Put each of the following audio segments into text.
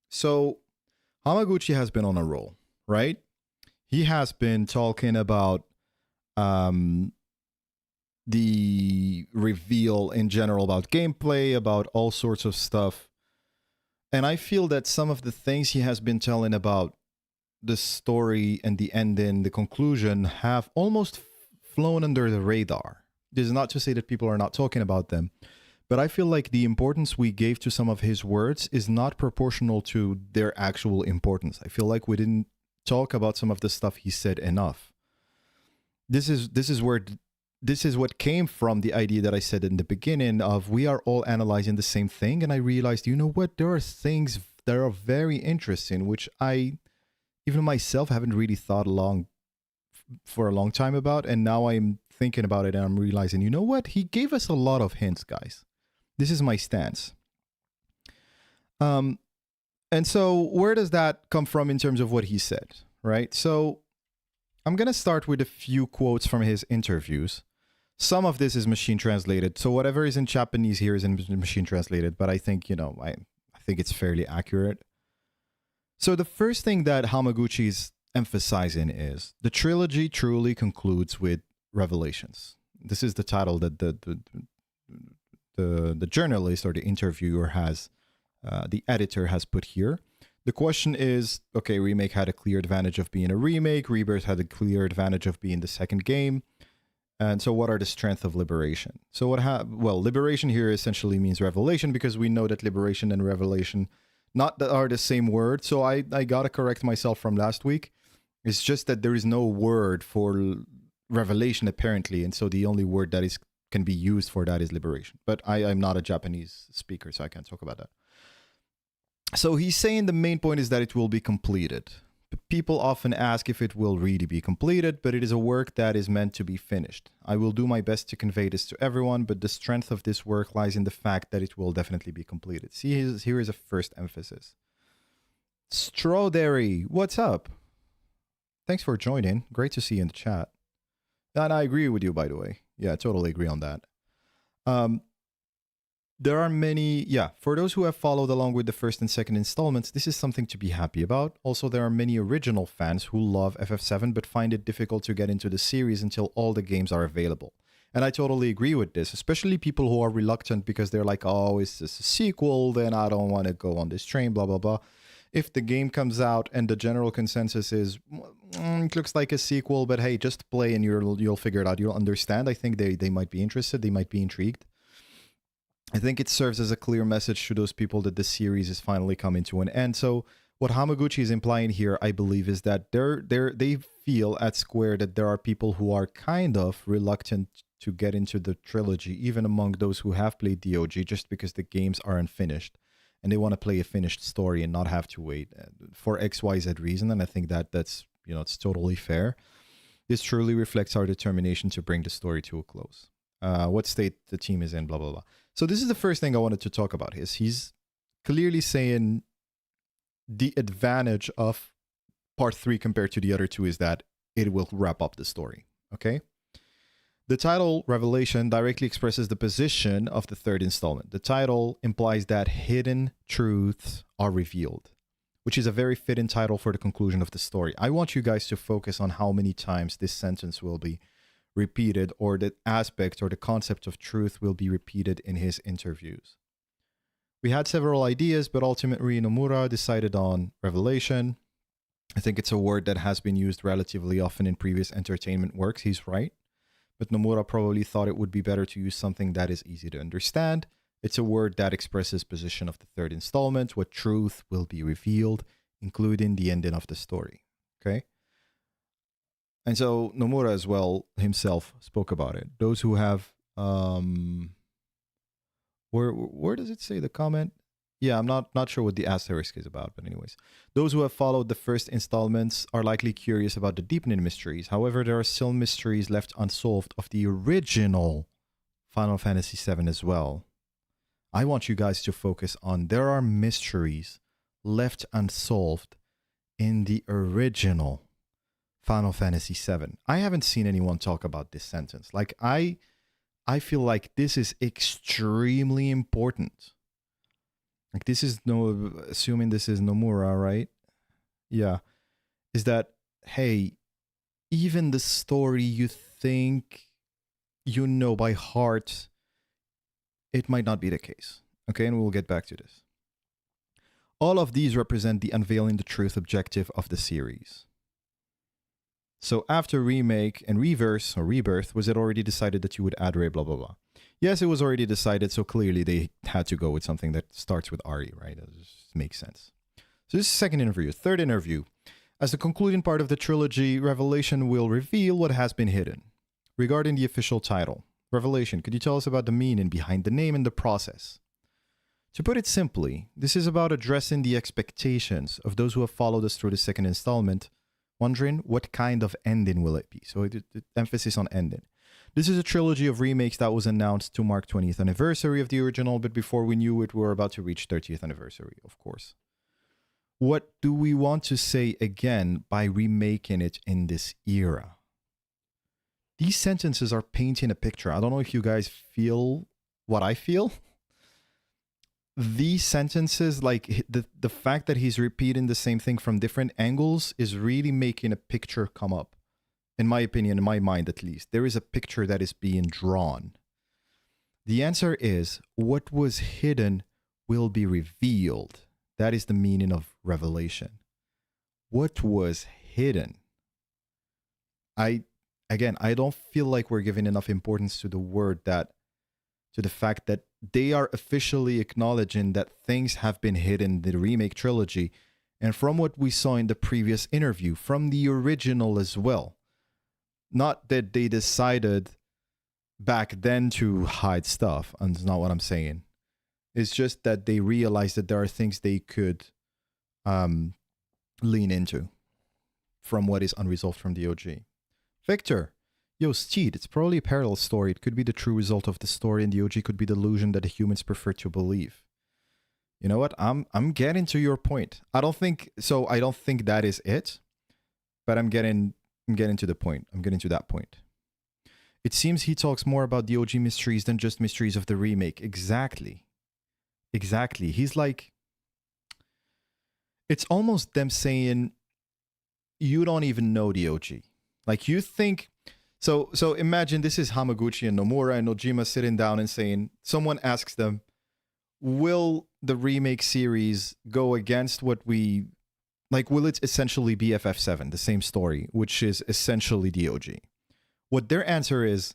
So Hamaguchi has been on a roll, right? He has been talking about um, the reveal in general, about gameplay, about all sorts of stuff. And I feel that some of the things he has been telling about the story and the ending, the conclusion, have almost flown under the radar. This is not to say that people are not talking about them, but I feel like the importance we gave to some of his words is not proportional to their actual importance. I feel like we didn't talk about some of the stuff he said enough. This is what came from the idea that I said in the beginning of we are all analyzing the same thing, and I realized, you know what, there are things that are very interesting, which I even myself haven't really thought for a long time about, and now I'm thinking about it and I'm realizing, you know what, he gave us a lot of hints, guys. This is my stance. Um, and so where does that come from in terms of what he said, right? So I'm gonna start with a few quotes from his interviews. Some of this is machine translated, so whatever is in Japanese here is in machine translated. But I think I think it's fairly accurate. So the first thing that Hamaguchi is emphasizing is the trilogy truly concludes with Revelations. This is the title that the journalist or the interviewer has, the editor has put here. The question is, okay, Remake had a clear advantage of being a remake. Rebirth had a clear advantage of being the second game. And so what are the strengths of Liberation? So Liberation here essentially means revelation, because we know that liberation and revelation not that are the same word. So I got to correct myself from last week. It's just that there is no word for revelation apparently. And so the only word that can be used for that is liberation. But I'm not a Japanese speaker, so I can't talk about that. So he's saying the main point is that it will be completed. People often ask if it will really be completed, but it is a work that is meant to be finished. I will do my best to convey this to everyone, but the strength of this work lies in the fact that it will definitely be completed. See, here is a first emphasis. Strawberry, what's up? Thanks for joining. Great to see you in the chat. And I agree with you, by the way. Yeah, I totally agree on that. There are many, for those who have followed along with the first and second installments, this is something to be happy about. Also, there are many original fans who love FF7 but find it difficult to get into the series until all the games are available. And I totally agree with this, especially people who are reluctant because they're like, oh, is this a sequel? Then I don't want to go on this train, blah, blah, blah. If the game comes out and the general consensus is, it looks like a sequel, but hey, just play and you'll figure it out. You'll understand. I think they might be interested. They might be intrigued. I think it serves as a clear message to those people that the series is finally coming to an end. So what Hamaguchi is implying here, I believe, is that they feel at Square that there are people who are kind of reluctant to get into the trilogy, even among those who have played the OG, just because the games are unfinished. And they want to play a finished story and not have to wait for XYZ reason. And I think that's it's totally fair. This truly reflects our determination to bring the story to a close. What state the team is in, blah, blah, blah. So this is the first thing I wanted to talk about. He's clearly saying the advantage of part 3 compared to the other two is that it will wrap up the story. Okay? The title, Revelation, directly expresses the position of the third installment. The title implies that hidden truths are revealed, which is a very fitting title for the conclusion of the story. I want you guys to focus on how many times this sentence will be repeated, or the aspect or the concept of truth will be repeated in his interviews. We had several ideas, but ultimately Nomura decided on revelation. I think it's a word that has been used relatively often in previous entertainment works. He's right. But Nomura probably thought it would be better to use something that is easy to understand. It's a word that expresses position of the third installment, what truth will be revealed, including the ending of the story. Okay? And so Nomura as well himself spoke about it. Those who have, where does it say the comment? Yeah, I'm not sure what the asterisk is about, but anyways. Those who have followed the first installments are likely curious about the deepening mysteries. However, there are still mysteries left unsolved of the original Final Fantasy VII as well. I want you guys to focus on there are mysteries left unsolved in the original Final Fantasy VII. I haven't seen anyone talk about this sentence. Like, I feel like this is extremely important. like this is no, assuming this is Nomura, right? Yeah, is that, hey, even the story you think you know by heart, it might not be the case. Okay, and we'll get back to this. All of these represent the unveiling the truth objective of the series. So after remake and reverse or rebirth, was it already decided that you would add Ray, blah, blah, blah? Yes, it was already decided, so clearly they had to go with something that starts with Ari, right? That just makes sense. So this is the second interview. Third interview. As the concluding part of the trilogy, Revelation will reveal what has been hidden. Regarding the official title, Revelation, could you tell us about the meaning behind the name and the process? To put it simply, this is about addressing the expectations of those who have followed us through the second installment, wondering what kind of ending will it be. So the emphasis on ending. This is a trilogy of remakes that was announced to mark 20th anniversary of the original, but before we knew it, we were about to reach 30th anniversary, of course. What do we want to say again by remaking it in this era? These sentences are painting a picture. I don't know if you guys feel what I feel. These sentences, like the fact that he's repeating the same thing from different angles is really making a picture come up. In my opinion, in my mind at least, there is a picture that is being drawn. The answer is, what was hidden will be revealed. That is the meaning of revelation. What was hidden? I don't feel like we're giving enough importance to the word that, to the fact that they are officially acknowledging that things have been hidden in the remake trilogy. And from what we saw in the previous interview, from the original as well. Not that they decided back then to hide stuff, and that's not what I'm saying. It's just that they realized that there are things they could lean into from what is unresolved from the OG. Victor, yo, Steed, it's probably a parallel story. It could be the true result of the story, and the OG could be the illusion that the humans prefer to believe. You know what? I'm getting to your point. I don't think that is it, but I'm getting to the point. I'm getting to that point. It seems he talks more about the OG mysteries than just mysteries of the remake. Exactly. He's like, it's almost them saying, you don't even know the OG. Like you think, so imagine this is Hamaguchi and Nomura and Nojima sitting down and saying, someone asks them, will the remake series go against what we, like, will it essentially be FF7, the same story, which is essentially the OG? What their answer is,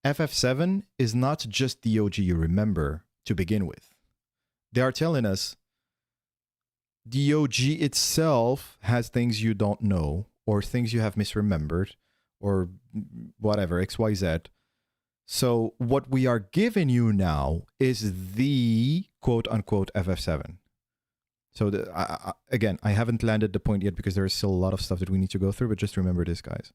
FF7 is not just the OG you remember to begin with. They are telling us the OG itself has things you don't know, or things you have misremembered, or whatever, XYZ. So what we are giving you now is the quote-unquote FF7. So again, I haven't landed the point yet because there is still a lot of stuff that we need to go through, but just remember this, guys.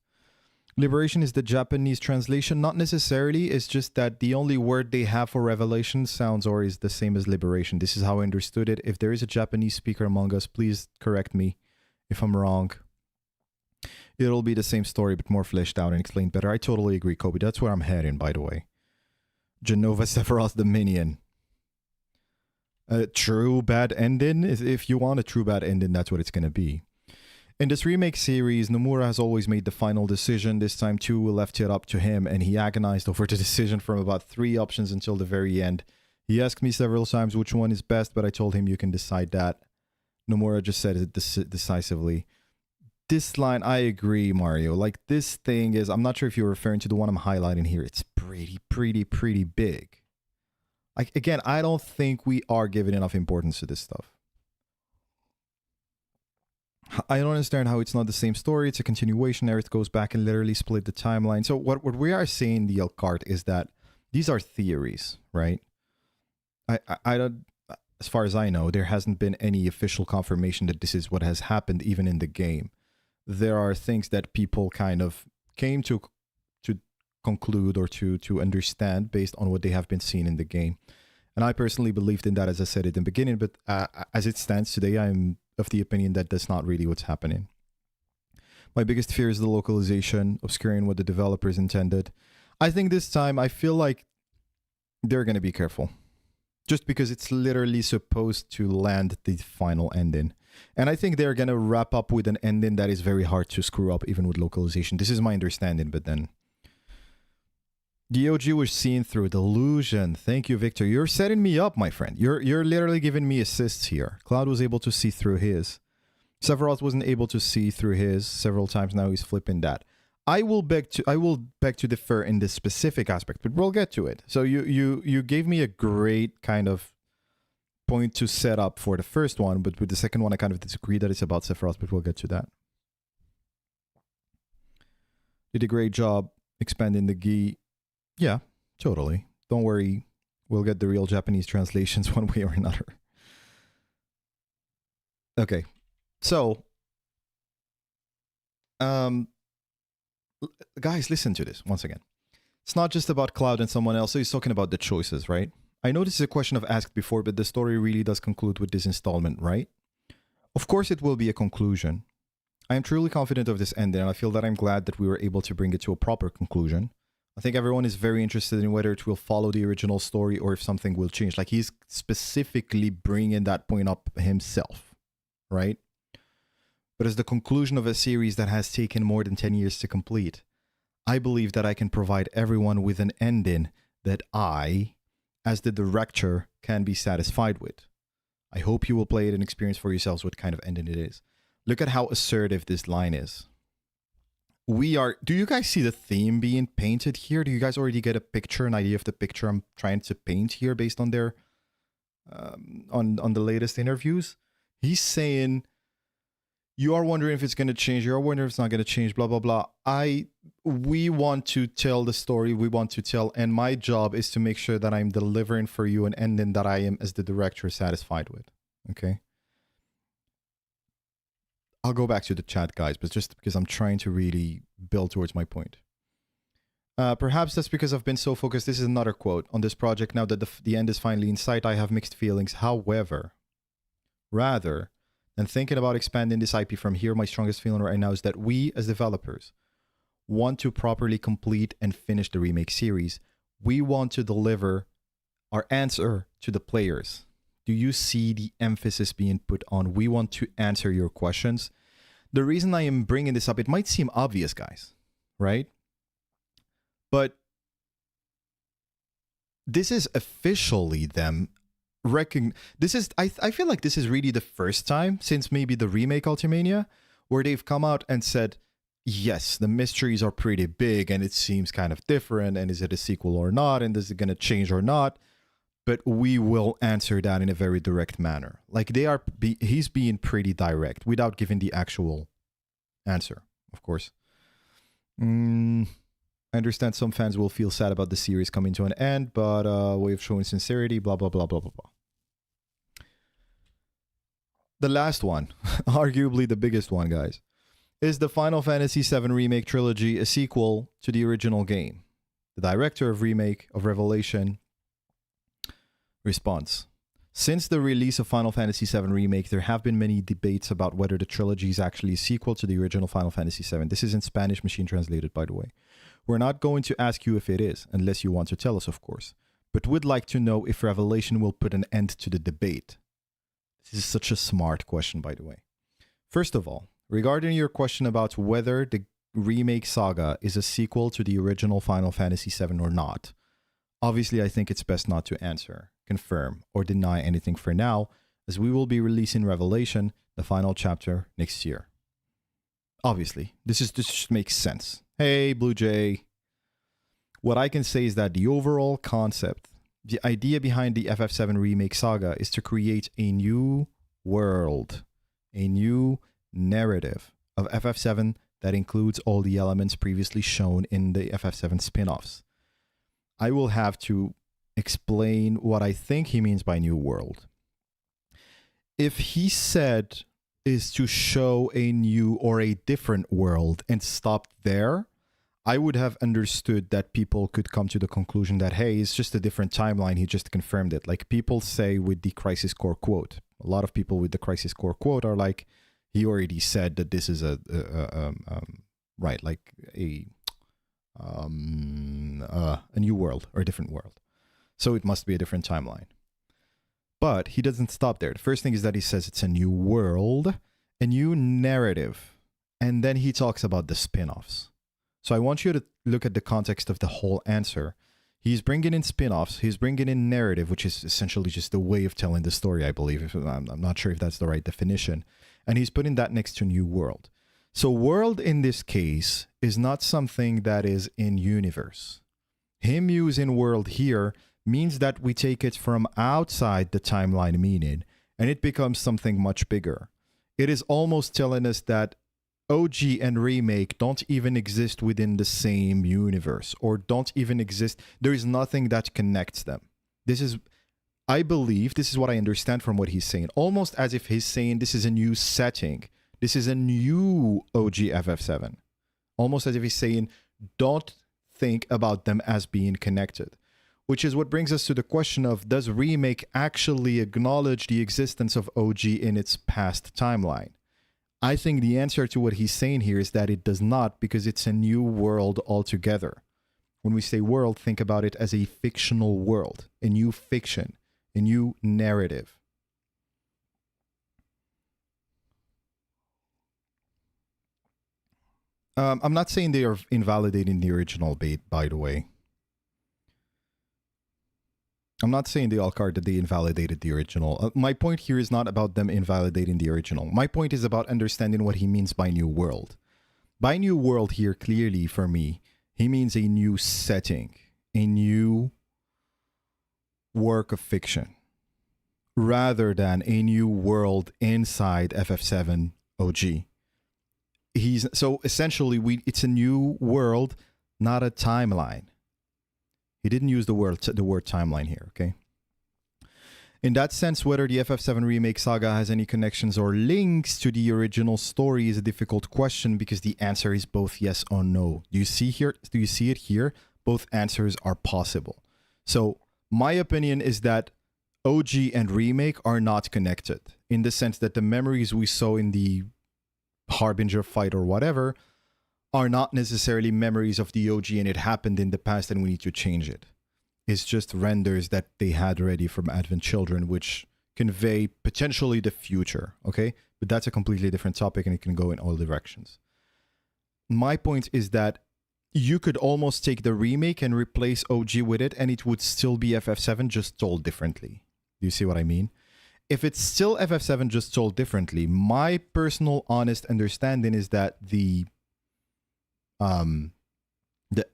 Liberation is the Japanese translation. Not necessarily. It's just that the only word they have for revelation sounds or is the same as liberation. This is how I understood it. If there is a Japanese speaker among us, please correct me if I'm wrong. It'll be the same story, but more fleshed out and explained better. I totally agree, Kobe. That's where I'm heading, by the way. Genova Sephiroth Dominion. A true bad ending? If you want a true bad ending, that's what it's going to be. In this remake series, Nomura has always made the final decision. This time, too, we left it up to him, and he agonized over the decision from about 3 options until the very end. He asked me several times which one is best, but I told him you can decide that. Nomura just said it decisively. This line, I agree, Mario. Like, this thing is, I'm not sure if you're referring to the one I'm highlighting here. It's pretty big. Like, again, I don't think we are giving enough importance to this stuff. I don't understand how it's not the same story. It's a continuation. Aerith goes back and literally split the timeline. So what we are saying, the Elcart, is that these are theories, right? I don't, as far as I know, there hasn't been any official confirmation that this is what has happened even in the game. There are things that people kind of came to conclude or to understand based on what they have been seeing in the game. And I personally believed in that, as I said at the beginning, but as it stands today, I'm of the opinion that that's not really what's happening. My biggest fear is the localization, obscuring what the developers intended. I think this time, I feel like they're going to be careful. just because it's literally supposed to land the final ending. And I think they're going to wrap up with an ending that is very hard to screw up, even with localization. This is my understanding, but then... DOG was seen through delusion. Thank you, Victor. You're setting me up, my friend. You're literally giving me assists here. Cloud was able to see through his. Sephiroth wasn't able to see through his several times. Now he's flipping that. I will beg to differ in this specific aspect, but we'll get to it. So you gave me a great kind of point to set up for the first one, but with the second one I kind of disagree that it's about Sephiroth, but we'll get to that. Did a great job expanding the gi. Yeah, totally. Don't worry. We'll get the real Japanese translations one way or another. Okay. So, guys, listen to this once again. It's not just about Cloud and someone else. So he's talking about the choices, right? I know this is a question I've asked before, but the story really does conclude with this installment, right? Of course, it will be a conclusion. I am truly confident of this ending, and I feel that I'm glad that we were able to bring it to a proper conclusion. I think everyone is very interested in whether it will follow the original story or if something will change. Like, he's specifically bringing that point up himself, right? But as the conclusion of a series that has taken more than 10 years to complete, I believe that I can provide everyone with an ending that I, as the director, can be satisfied with. I hope you will play it and experience for yourselves what kind of ending it is. Look at how assertive this line is. Do you guys see the theme being painted here? Do you guys already get a picture, an idea of the picture I'm trying to paint here based on their, on the latest interviews? He's saying, you are wondering if it's going to change. You are wondering if it's not going to change, blah, blah, blah. We want to tell the story we want to tell. And my job is to make sure that I'm delivering for you an ending that I am, as the director, satisfied with. Okay. I'll go back to the chat, guys, but just because I'm trying to really build towards my point. Perhaps that's because I've been so focused. This is another quote. On this project, now that the end is finally in sight, I have mixed feelings. However, rather than thinking about expanding this IP from here, my strongest feeling right now is that we, as developers, want to properly complete and finish the remake series. We want to deliver our answer to the players. Do you see the emphasis being put on? We want to answer your questions. The reason I am bringing this up, it might seem obvious, guys, right? But this is officially them this is, I feel like this is really the first time since maybe the remake Ultimania where they've come out and said, yes, the mysteries are pretty big and it seems kind of different, and is it a sequel or not, and is it going to change or not? But we will answer that in a very direct manner. Like, he's being pretty direct without giving the actual answer, of course. I understand some fans will feel sad about the series coming to an end, but way of showing sincerity, blah, blah, blah, blah, blah, blah. The last one, arguably the biggest one, guys, is the Final Fantasy VII Remake Trilogy a sequel to the original game? The director of Remake of Revelation response. Since the release of Final Fantasy VII Remake, there have been many debates about whether the trilogy is actually a sequel to the original Final Fantasy VII. This is in Spanish, machine translated, by the way. We're not going to ask you if it is, unless you want to tell us, of course. But would like to know if Revelation will put an end to the debate. This is such a smart question, by the way. First of all, regarding your question about whether the remake saga is a sequel to the original Final Fantasy VII or not, obviously I think it's best not to answer, confirm, or deny anything for now, as we will be releasing Revelation, the final chapter, next year. Obviously, this just makes sense. Hey, Blue Jay. What I can say is that the overall concept, the idea behind the FF7 remake saga is to create a new world, a new narrative of FF7 that includes all the elements previously shown in the FF7 spin-offs. I will have to explain what I think he means by new world. If he said is to show a new or a different world and stopped there, I would have understood that people could come to the conclusion that, hey, it's just a different timeline. He just confirmed it. Like people say with the Crisis Core quote. A lot of people with the Crisis Core quote are like, he already said that this is a new world or a different world. So it must be a different timeline. But he doesn't stop there. The first thing is that he says it's a new world, a new narrative. And then he talks about the spin-offs. So I want you to look at the context of the whole answer. He's bringing in spin-offs. He's bringing in narrative, which is essentially just the way of telling the story, I believe. I'm not sure if that's the right definition. And he's putting that next to new world. So world in this case is not something that is in universe. Him using world here means that we take it from outside the timeline meaning, and it becomes something much bigger. It is almost telling us that OG and remake don't even exist within the same universe, or don't even exist. There is nothing that connects them. I believe, this is what I understand from what he's saying, almost as if he's saying this is a new setting. This is a new OG FF7. Almost as if he's saying, don't think about them as being connected. Which is what brings us to the question of, does remake actually acknowledge the existence of OG in its past timeline? I think the answer to what he's saying here is that it does not, because it's a new world altogether. When we say world, think about it as a fictional world, a new fiction, a new narrative. I'm not saying they are invalidating the original, by the way. I'm not saying the Alcard that they invalidated the original. My point here is not about them invalidating the original. My point is about understanding what he means by new world. By new world here, clearly for me, he means a new setting, a new work of fiction, rather than a new world inside FF7 OG. So essentially, it's a new world, not a timeline. He didn't use the word timeline here, okay? In that sense, whether the FF7 remake saga has any connections or links to the original story is a difficult question, because the answer is both yes or no. Do you see it here? Both answers are possible. So my opinion is that OG and remake are not connected, in the sense that the memories we saw in the Harbinger fight or whatever are not necessarily memories of the OG and it happened in the past and we need to change it. It's just renders that they had ready from Advent Children, which convey potentially the future, okay? But that's a completely different topic and it can go in all directions. My point is that you could almost take the remake and replace OG with it and it would still be FF7 just told differently. Do you see what I mean? If it's still FF7 just told differently, my personal honest understanding is that the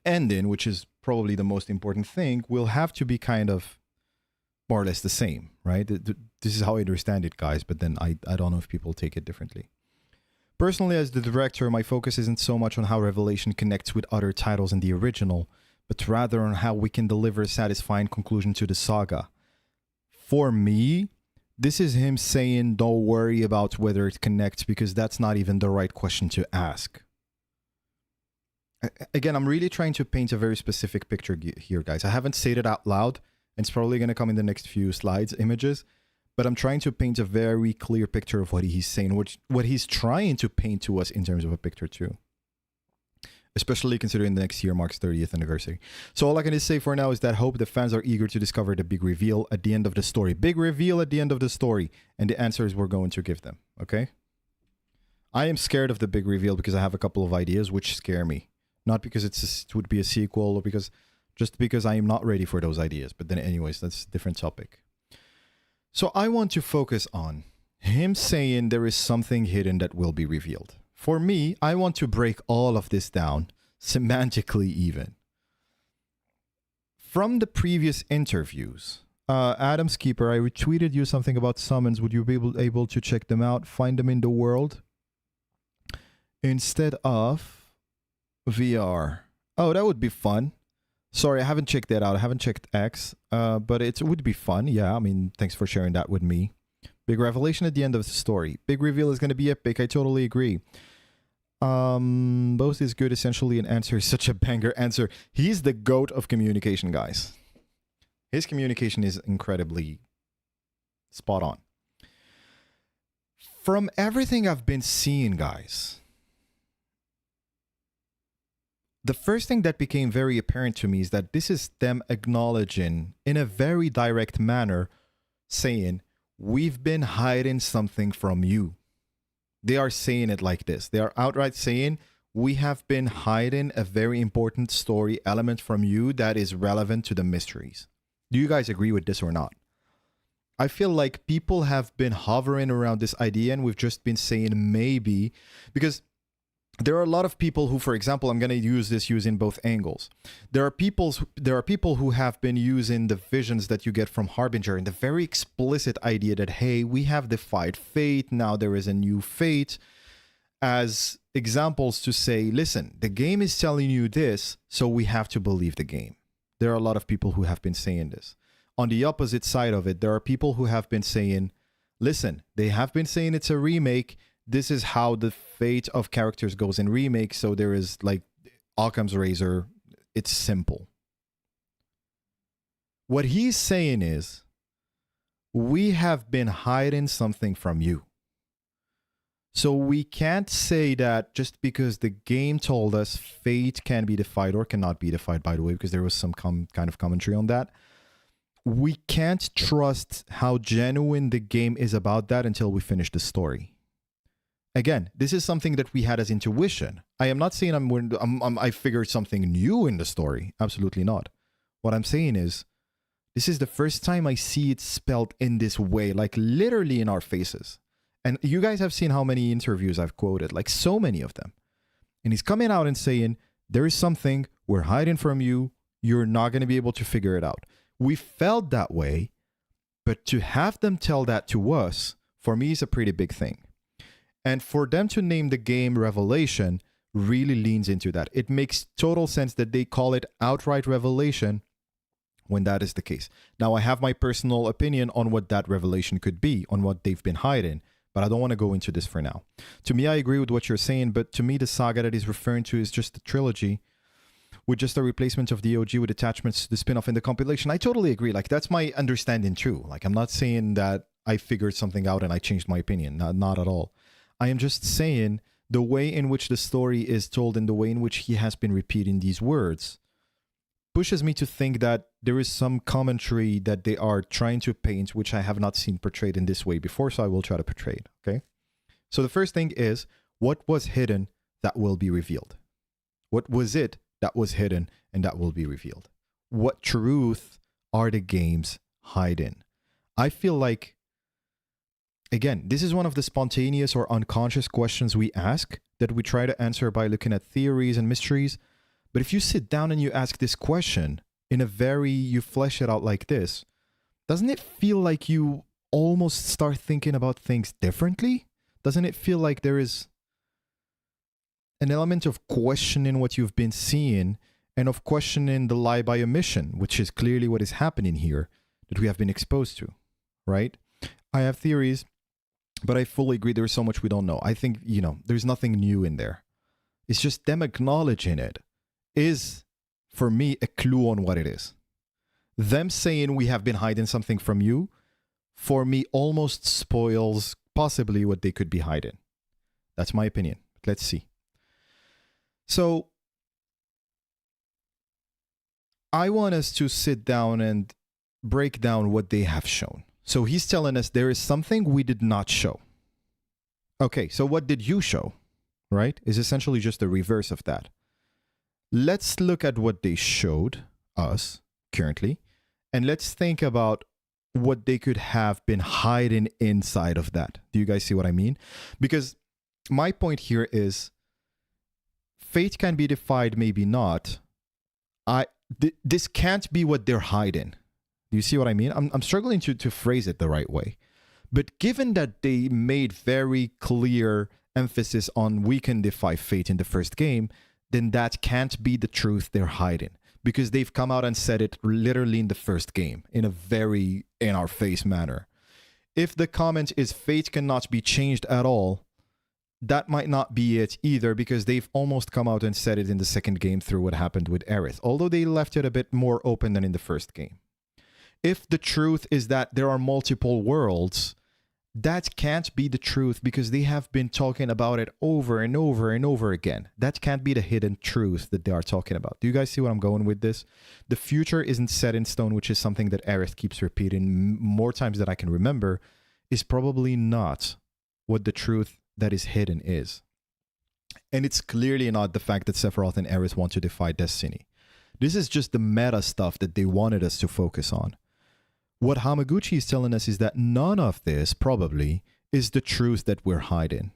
ending, which is probably the most important thing, will have to be kind of more or less the same, right? This is how I understand it, guys, but then I don't know if people take it differently. Personally, as the director, my focus isn't so much on how Revelation connects with other titles in the original, but rather on how we can deliver a satisfying conclusion to the saga. For me, this is him saying, don't worry about whether it connects, because that's not even the right question to ask. Again, I'm really trying to paint a very specific picture here, guys. I haven't said it out loud, and it's probably going to come in the next few slides, images, but I'm trying to paint a very clear picture of what he's saying, what he's trying to paint to us in terms of a picture too. Especially considering the next year marks 30th anniversary. So all I can say for now is that hope the fans are eager to discover the big reveal at the end of the story. Big reveal at the end of the story, and the answers we're going to give them, okay? I am scared of the big reveal because I have a couple of ideas which scare me. Not because it would be a sequel, or just because I am not ready for those ideas. But then anyways, that's a different topic. So I want to focus on him saying there is something hidden that will be revealed. For me, I want to break all of this down, semantically even. From the previous interviews, Adam's Keeper, I retweeted you something about summons. Would you be able to check them out, find them in the world? Instead of VR. Oh, that would be fun. Sorry, I haven't checked that out. I haven't checked X, but it would be fun. Yeah, I mean, thanks for sharing that with me. Big revelation at the end of the story. Big reveal is going to be epic. I totally agree. Both is good. Essentially, an answer is such a banger answer. He's the GOAT of communication, guys. His communication is incredibly spot on. From everything I've been seeing, guys, the first thing that became very apparent to me is that this is them acknowledging in a very direct manner saying, we've been hiding something from you. They are saying it like this. They are outright saying, we have been hiding a very important story element from you that is relevant to the mysteries. Do you guys agree with this or not? I feel like people have been hovering around this idea and we've just been saying maybe, because there are a lot of people who, for example, I'm going to use this using both angles. There are people who have been using the visions that you get from Harbinger and the very explicit idea that, hey, we have defied fate, now there is a new fate, as examples to say, listen, the game is telling you this, so we have to believe the game. There are a lot of people who have been saying this. On the opposite side of it, there are people who have been saying, listen, they have been saying it's a remake. This is how the fate of characters goes in remakes. So there is like Occam's razor. It's simple. What he's saying is, we have been hiding something from you. So we can't say that just because the game told us fate can be defied or cannot be defied, by the way, because there was some kind of commentary on that. We can't trust how genuine the game is about that until we finish the story. Again, this is something that we had as intuition. I am not saying I figured something new in the story. Absolutely not. What I'm saying is, this is the first time I see it spelled in this way, like literally in our faces. And you guys have seen how many interviews I've quoted, like so many of them. And he's coming out and saying, there is something we're hiding from you. You're not going to be able to figure it out. We felt that way, but to have them tell that to us, for me, is a pretty big thing. And for them to name the game Revelation really leans into that. It makes total sense that they call it outright revelation when that is the case. Now, I have my personal opinion on what that revelation could be, on what they've been hiding, but I don't want to go into this for now. To me, I agree with what you're saying, but to me, the saga that he's referring to is just a trilogy with just a replacement of the OG with attachments to the spin-off and the compilation. I totally agree. Like, that's my understanding too. Like, I'm not saying that I figured something out and I changed my opinion. Not at all. I am just saying the way in which the story is told and the way in which he has been repeating these words pushes me to think that there is some commentary that they are trying to paint, which I have not seen portrayed in this way before, so I will try to portray it, okay? So the first thing is, what was hidden that will be revealed? What was it that was hidden and that will be revealed? What truth are the games hiding? I feel like, again, this is one of the spontaneous or unconscious questions we ask that we try to answer by looking at theories and mysteries. But if you sit down and you ask this question you flesh it out like this, doesn't it feel like you almost start thinking about things differently? Doesn't it feel like there is an element of questioning what you've been seeing and of questioning the lie by omission, which is clearly what is happening here that we have been exposed to, right? I have theories, but I fully agree there is so much we don't know. I think, there's nothing new in there. It's just them acknowledging it is, for me, a clue on what it is. Them saying we have been hiding something from you, for me, almost spoils possibly what they could be hiding. That's my opinion. Let's see. So, I want us to sit down and break down what they have shown. So he's telling us there is something we did not show. Okay, so what did you show? Right? Is essentially just the reverse of that. Let's look at what they showed us currently, and let's think about what they could have been hiding inside of that. Do you guys see what I mean? Because my point here is, fate can be defied, maybe not. This can't be what they're hiding. Do you see what I mean? I'm struggling to phrase it the right way. But given that they made very clear emphasis on we can defy fate in the first game, then that can't be the truth they're hiding. Because they've come out and said it literally in the first game in a very in-our-face manner. If the comment is fate cannot be changed at all, that might not be it either, because they've almost come out and said it in the second game through what happened with Aerith, although they left it a bit more open than in the first game. If the truth is that there are multiple worlds, That can't be the truth because they have been talking about it over and over and over again. That can't be the hidden truth that they are talking about. Do you guys see what I'm going with this? The future isn't set in stone, which is something that Aerith keeps repeating more times than I can remember, is probably not what the truth that is hidden is. And it's clearly not the fact that Sephiroth and Aerith want to defy destiny. This is just the meta stuff that they wanted us to focus on. What Hamaguchi is telling us is that none of this, probably, is the truth that we're hiding.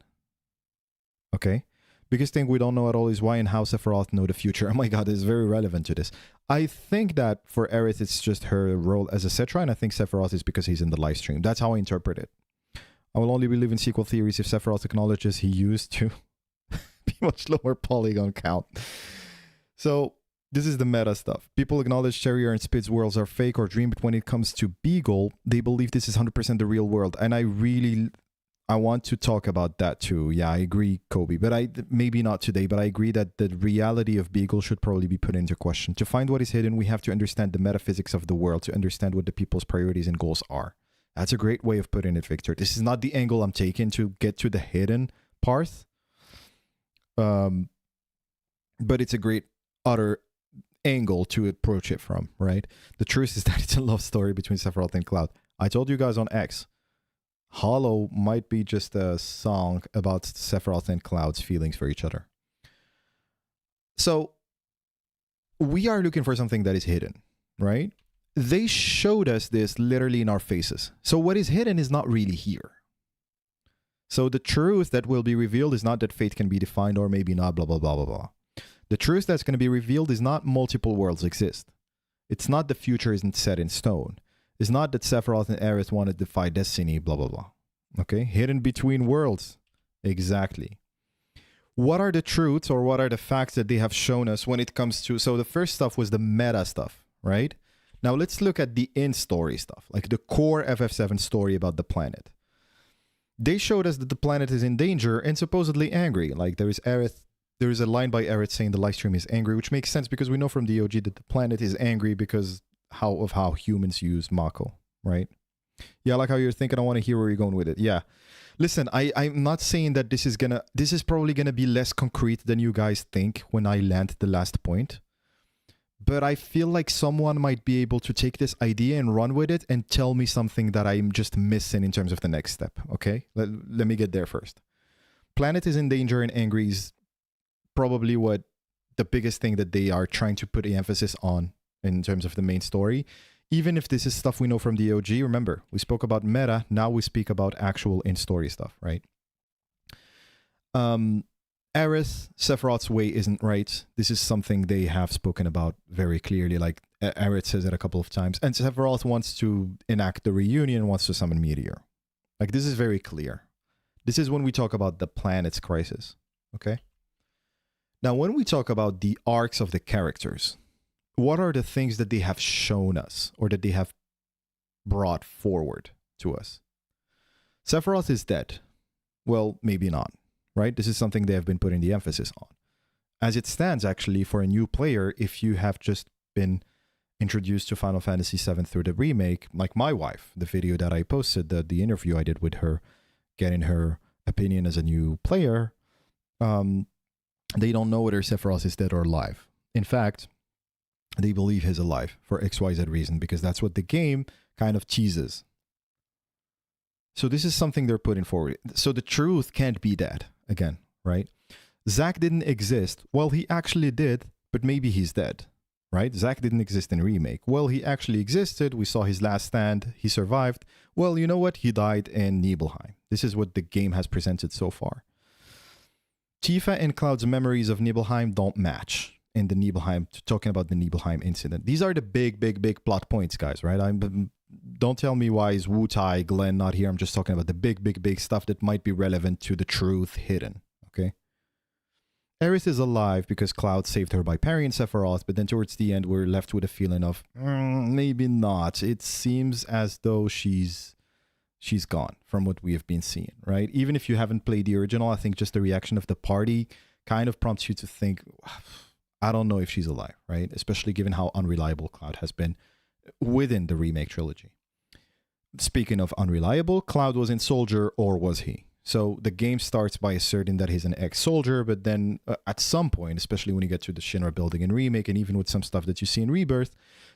Okay? Biggest thing we don't know at all is why and how Sephiroth know the future. Oh my god, it's very relevant to this. I think that for Aerith, it's just her role as a Cetra, and I think Sephiroth is because he's in the live stream. That's how I interpret it. I will only believe in sequel theories if Sephiroth acknowledges he used to be much lower polygon count. So, this is the meta stuff. People acknowledge Cherrier and Spid's worlds are fake or dream, but when it comes to Beagle, they believe this is 100% the real world. And I want to talk about that too. Yeah, I agree, Kobe. But maybe not today, but I agree that the reality of Beagle should probably be put into question. To find what is hidden, we have to understand the metaphysics of the world, to understand what the people's priorities and goals are. That's a great way of putting it, Victor. This is not the angle I'm taking to get to the hidden part. But it's a great other angle to approach it from, right? The truth is that it's a love story between Sephiroth and Cloud. I told you guys on X, Hollow might be just a song about Sephiroth and Cloud's feelings for each other. So we are looking for something that is hidden, right? They showed us this literally in our faces. So what is hidden is not really here. So the truth that will be revealed is not that fate can be defined or maybe not, blah, blah, blah, blah, blah. The truth that's going to be revealed is not multiple worlds exist. It's not the future isn't set in stone. It's not that Sephiroth and Aerith want to defy destiny, blah, blah, blah. Okay? Hidden between worlds. Exactly. What are the truths or what are the facts that they have shown us when it comes to... So the first stuff was the meta stuff, right? Now let's look at the in-story stuff, like the core FF7 story about the planet. They showed us that the planet is in danger and supposedly angry. Like there is a line by Aerith saying the live stream is angry, which makes sense because we know from the OG that the planet is angry because of how humans use Mako, right? Yeah, I like how you're thinking. I want to hear where you're going with it. Yeah. Listen, I'm not saying that this is probably gonna be less concrete than you guys think when I land the last point. But I feel like someone might be able to take this idea and run with it and tell me something that I'm just missing in terms of the next step, okay? Let me get there first. Planet is in danger and angry is probably what the biggest thing that they are trying to put the emphasis on in terms of the main story. Even if this is stuff we know from the OG, remember, we spoke about meta, now we speak about actual in-story stuff, right? Aerith, Sephiroth's way isn't right. This is something they have spoken about very clearly. Like, Aerith says it a couple of times. And Sephiroth wants to enact the reunion, wants to summon Meteor. Like, this is very clear. This is when we talk about the planet's crisis, okay? Now, when we talk about the arcs of the characters, what are the things that they have shown us or that they have brought forward to us? Sephiroth is dead. Well, maybe not. Right? This is something they have been putting the emphasis on. As it stands, actually, for a new player, if you have just been introduced to Final Fantasy VII through the remake, like my wife, the video that I posted, the interview I did with her, getting her opinion as a new player, they don't know whether Sephiroth is dead or alive. In fact, they believe he's alive for XYZ reason, because that's what the game kind of teases. So this is something they're putting forward. So the truth can't be that. Again, right? Zack didn't exist. Well, he actually did, but maybe he's dead, right? Zack didn't exist in Remake. Well, he actually existed. We saw his last stand. He survived. Well, you know what? He died in Nibelheim. This is what the game has presented so far. Tifa and Cloud's memories of Nibelheim don't match in the Nibelheim, talking about the Nibelheim incident. These are the big plot points, guys, right? Don't tell me why is Wu-Tai, Glenn not here. I'm just talking about the big stuff that might be relevant to the truth hidden, okay? Aerith is alive because Cloud saved her by parrying Sephiroth, but then towards the end, we're left with a feeling of, maybe not. It seems as though she's gone from what we have been seeing, right? Even if you haven't played the original, I think just the reaction of the party kind of prompts you to think, I don't know if she's alive, right? Especially given how unreliable Cloud has been within the remake trilogy. Speaking of unreliable, Cloud was in Soldier, or was he? So the game starts by asserting that he's an ex-soldier, but then at some point, especially when you get to the Shinra building in Remake, and even with some stuff that you see in Rebirth,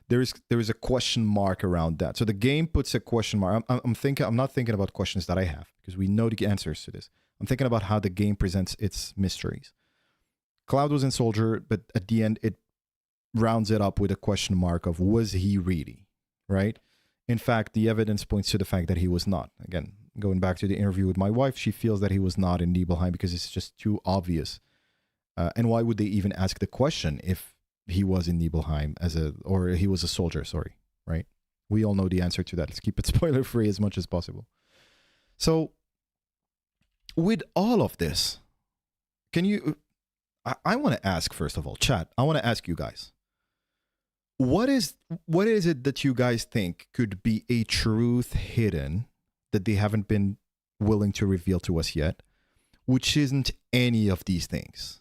there is a question mark around that. So the game puts a question mark. I'm not thinking about questions that I have, because we know the answers to this. I'm thinking about how the game presents its mysteries. Cloud was in Soldier, but at the end, it rounds it up with a question mark of, was he really, right? In fact, the evidence points to the fact that he was not. Again, going back to the interview with my wife, she feels that he was not in Nibelheim because it's just too obvious. And why would they even ask the question if he was in Nibelheim or he was a soldier, sorry, right? We all know the answer to that. Let's keep it spoiler free as much as possible. So with all of this, can you, I want to ask, first of all, chat, I want to ask you guys, what is it that you guys think could be a truth hidden that they haven't been willing to reveal to us yet, which isn't any of these things?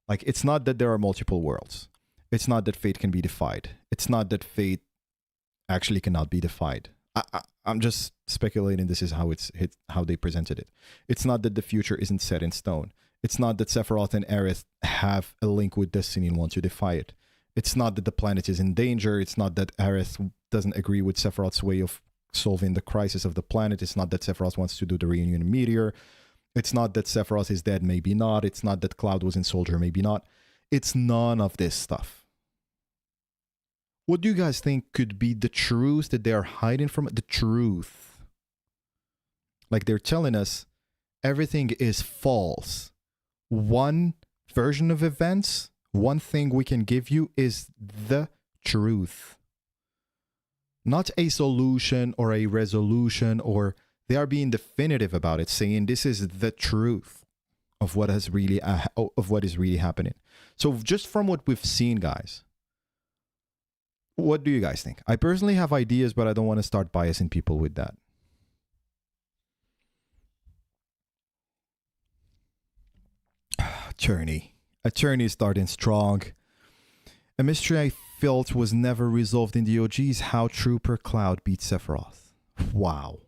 Like, it's not that there are multiple worlds. It's not that fate can be defied. It's not that fate actually cannot be defied. I'm just speculating this is how they presented it. It's not that the future isn't set in stone. It's not that Sephiroth and Aerith have a link with destiny and want to defy it. It's not that the planet is in danger. It's not that Aerith doesn't agree with Sephiroth's way of solving the crisis of the planet. It's not that Sephiroth wants to do the reunion meteor. It's not that Sephiroth is dead, maybe not. It's not that Cloud was in Soldier, maybe not. It's none of this stuff. What do you guys think could be the truth that they are hiding from? The truth. Like, they're telling us everything is false. One version of events, one thing we can give you is the truth. Not a solution or a resolution, or they are being definitive about it, saying this is the truth of what is really happening. So just from what we've seen, guys, what do you guys think? I personally have ideas, but I don't want to start biasing people with that. Attorney starting strong. A mystery I felt was never resolved in the OGs, how Trooper Cloud beat Sephiroth. Wow.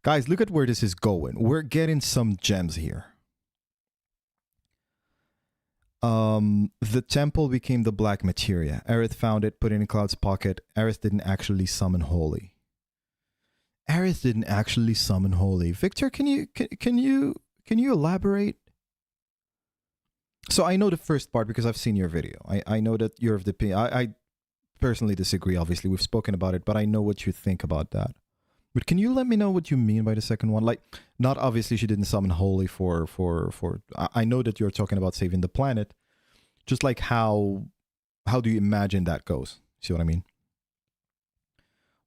Guys, look at where this is going. We're getting some gems here. The temple became the black materia. Aerith found it, put it in Cloud's pocket. Aerith didn't actually summon Holy. Victor, can you elaborate? So I know the first part because I've seen your video. I know that you're of the opinion. I personally disagree, obviously. We've spoken about it, but I know what you think about that. But can you let me know what you mean by the second one? Like, not obviously she didn't summon Holy for I know that you're talking about saving the planet. Just like how do you imagine that goes? See what I mean?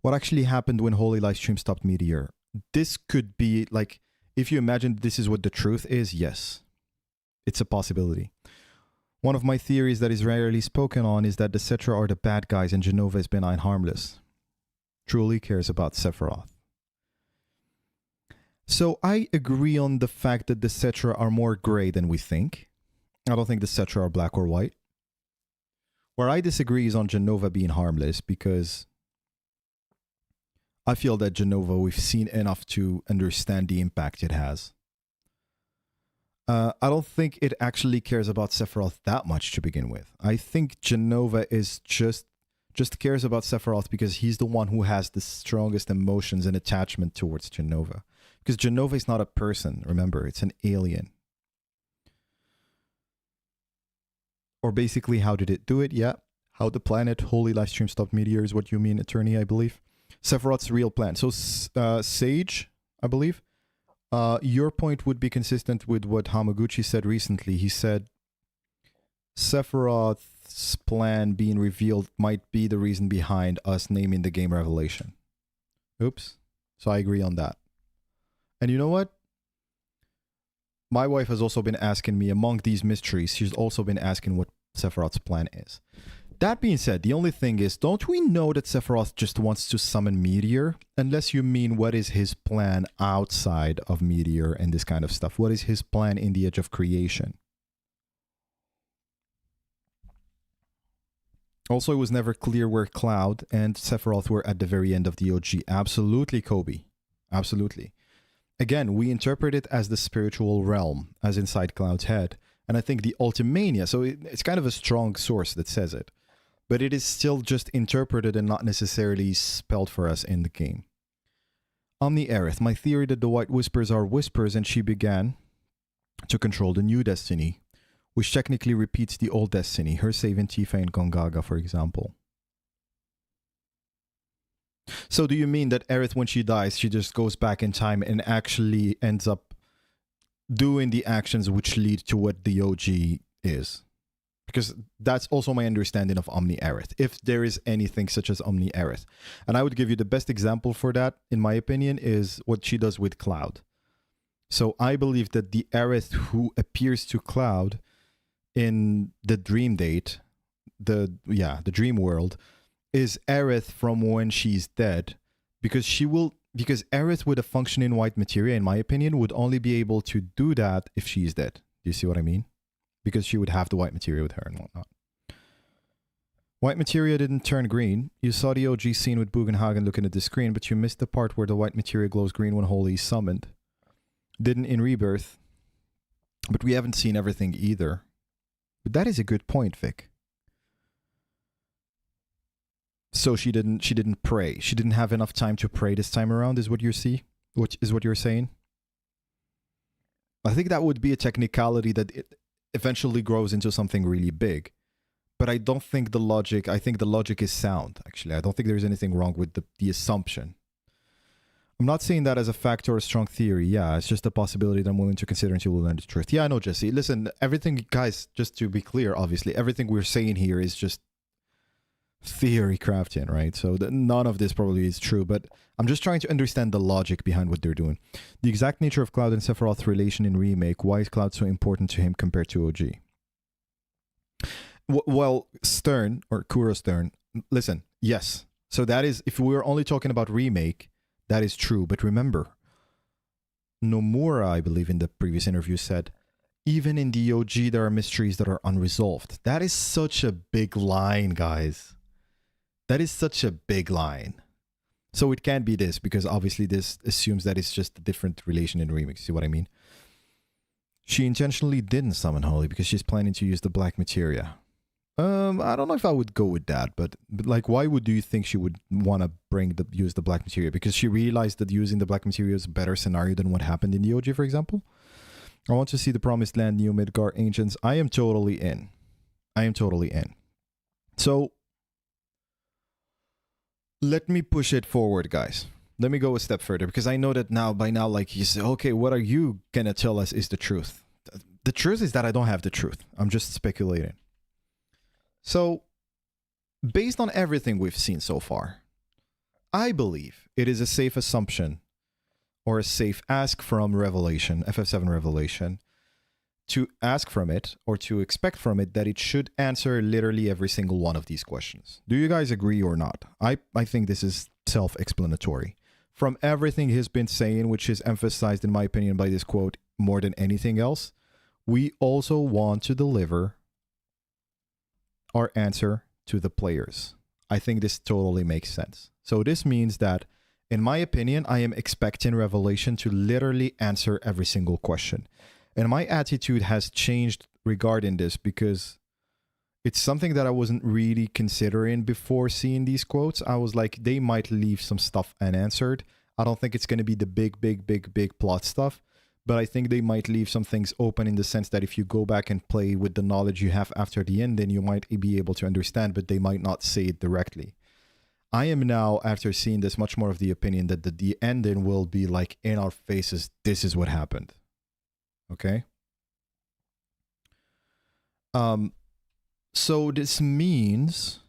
What actually happened when Holy livestream stopped Meteor? This could be like, if you imagine this is what the truth is, yes. It's a possibility. One of my theories that is rarely spoken on is that the Cetra are the bad guys and Jenova is benign harmless. Truly cares about Sephiroth. So I agree on the fact that the Cetra are more gray than we think. I don't think the Cetra are black or white. Where I disagree is on Jenova being harmless, because I feel that Jenova, we've seen enough to understand the impact it has. I don't think it actually cares about Sephiroth that much to begin with. I think Jenova is just cares about Sephiroth because he's the one who has the strongest emotions and attachment towards Jenova. Because Jenova is not a person, remember, it's an alien. Or basically, how did it do it? Yeah. How the planet Holy livestream stopped Meteor is what you mean, Attorney, I believe. Sephiroth's real plan. So, Sage, I believe. Your point would be consistent with what Hamaguchi said recently. He said Sephiroth's plan being revealed might be the reason behind us naming the game Revelation. Oops. So I agree on that. And you know what? My wife has also been asking me, among these mysteries, she's also been asking what Sephiroth's plan is. That being said, the only thing is, don't we know that Sephiroth just wants to summon Meteor? Unless you mean what is his plan outside of Meteor and this kind of stuff. What is his plan in the Edge of Creation? Also, it was never clear where Cloud and Sephiroth were at the very end of the OG. Absolutely, Kobe. Absolutely. Again, we interpret it as the spiritual realm, as inside Cloud's head. And I think the Ultimania, so it's kind of a strong source that says it. But it is still just interpreted and not necessarily spelled for us in the game. Omni Aerith, my theory that the White Whispers are whispers and she began to control the new destiny, which technically repeats the old destiny, her saving Tifa and Gongaga, for example. So do you mean that Aerith, when she dies, she just goes back in time and actually ends up doing the actions which lead to what the OG is? Because that's also my understanding of Omni Aerith, if there is anything such as Omni Aerith. And I would give you the best example for that, in my opinion, is what she does with Cloud. So I believe that the Aerith who appears to Cloud in the dream date, the dream world, is Aerith from when she's dead, because Aerith with a functioning white materia, in my opinion, would only be able to do that if she's dead. Do you see what I mean? Because she would have the white materia with her and whatnot. White materia didn't turn green. You saw the OG scene with Bugenhagen looking at the screen, but you missed the part where the white materia glows green when Holy is summoned. Didn't in Rebirth. But we haven't seen everything either. But that is a good point, Vic. So she didn't pray. She didn't have enough time to pray this time around, is what you see? Which is what you're saying? I think that would be a technicality that it eventually grows into something really big. But I don't think I think the logic is sound, actually. I don't think there's anything wrong with the assumption. I'm not saying that as a fact or a strong theory. Yeah, it's just a possibility that I'm willing to consider until we learn the truth. Yeah, I know, Jesse. Listen, everything, guys, just to be clear, obviously, everything we're saying here is just theory crafting, right? So none of this probably is true, but I'm just trying to understand the logic behind what they're doing. The exact nature of Cloud and Sephiroth's relation in Remake. Why is Cloud so important to him compared to OG? Well, Stern, or Kuro Stern, listen, yes. So that is, if we were only talking about Remake, that is true. But remember, Nomura, I believe in the previous interview, said, even in the OG, there are mysteries that are unresolved. That is such a big line, guys. That is such a big line. So it can't be this, because obviously this assumes that it's just a different relation in Remake. See what I mean? She intentionally didn't summon Holy because she's planning to use the black materia. I don't know if I would go with that, but like, why do you think she would want to use the black materia? Because she realized that using the black materia is a better scenario than what happened in the OG, for example. I want to see the Promised Land, Neo Midgar, Ancients. I am totally in. So let me push it forward, guys. Let me go a step further, because I know that by now, like, you say, okay, what are you gonna tell us is the truth? The truth is that I don't have the truth. I'm just speculating. So, based on everything we've seen so far, I believe it is a safe assumption or a safe ask from Revelation, FF7 Revelation, to ask from it or to expect from it that it should answer literally every single one of these questions. Do you guys agree or not? I think this is self-explanatory. From everything he's been saying, which is emphasized, in my opinion, by this quote more than anything else, we also want to deliver our answer to the players. I think this totally makes sense. So this means that, in my opinion, I am expecting Revelation to literally answer every single question. And my attitude has changed regarding this, because it's something that I wasn't really considering before seeing these quotes. I was like, they might leave some stuff unanswered. I don't think it's going to be the big plot stuff, but I think they might leave some things open, in the sense that if you go back and play with the knowledge you have after the end, then you might be able to understand, but they might not say it directly. I am now, after seeing this, much more of the opinion that the ending will be like in our faces, this is what happened. Okay? So this means,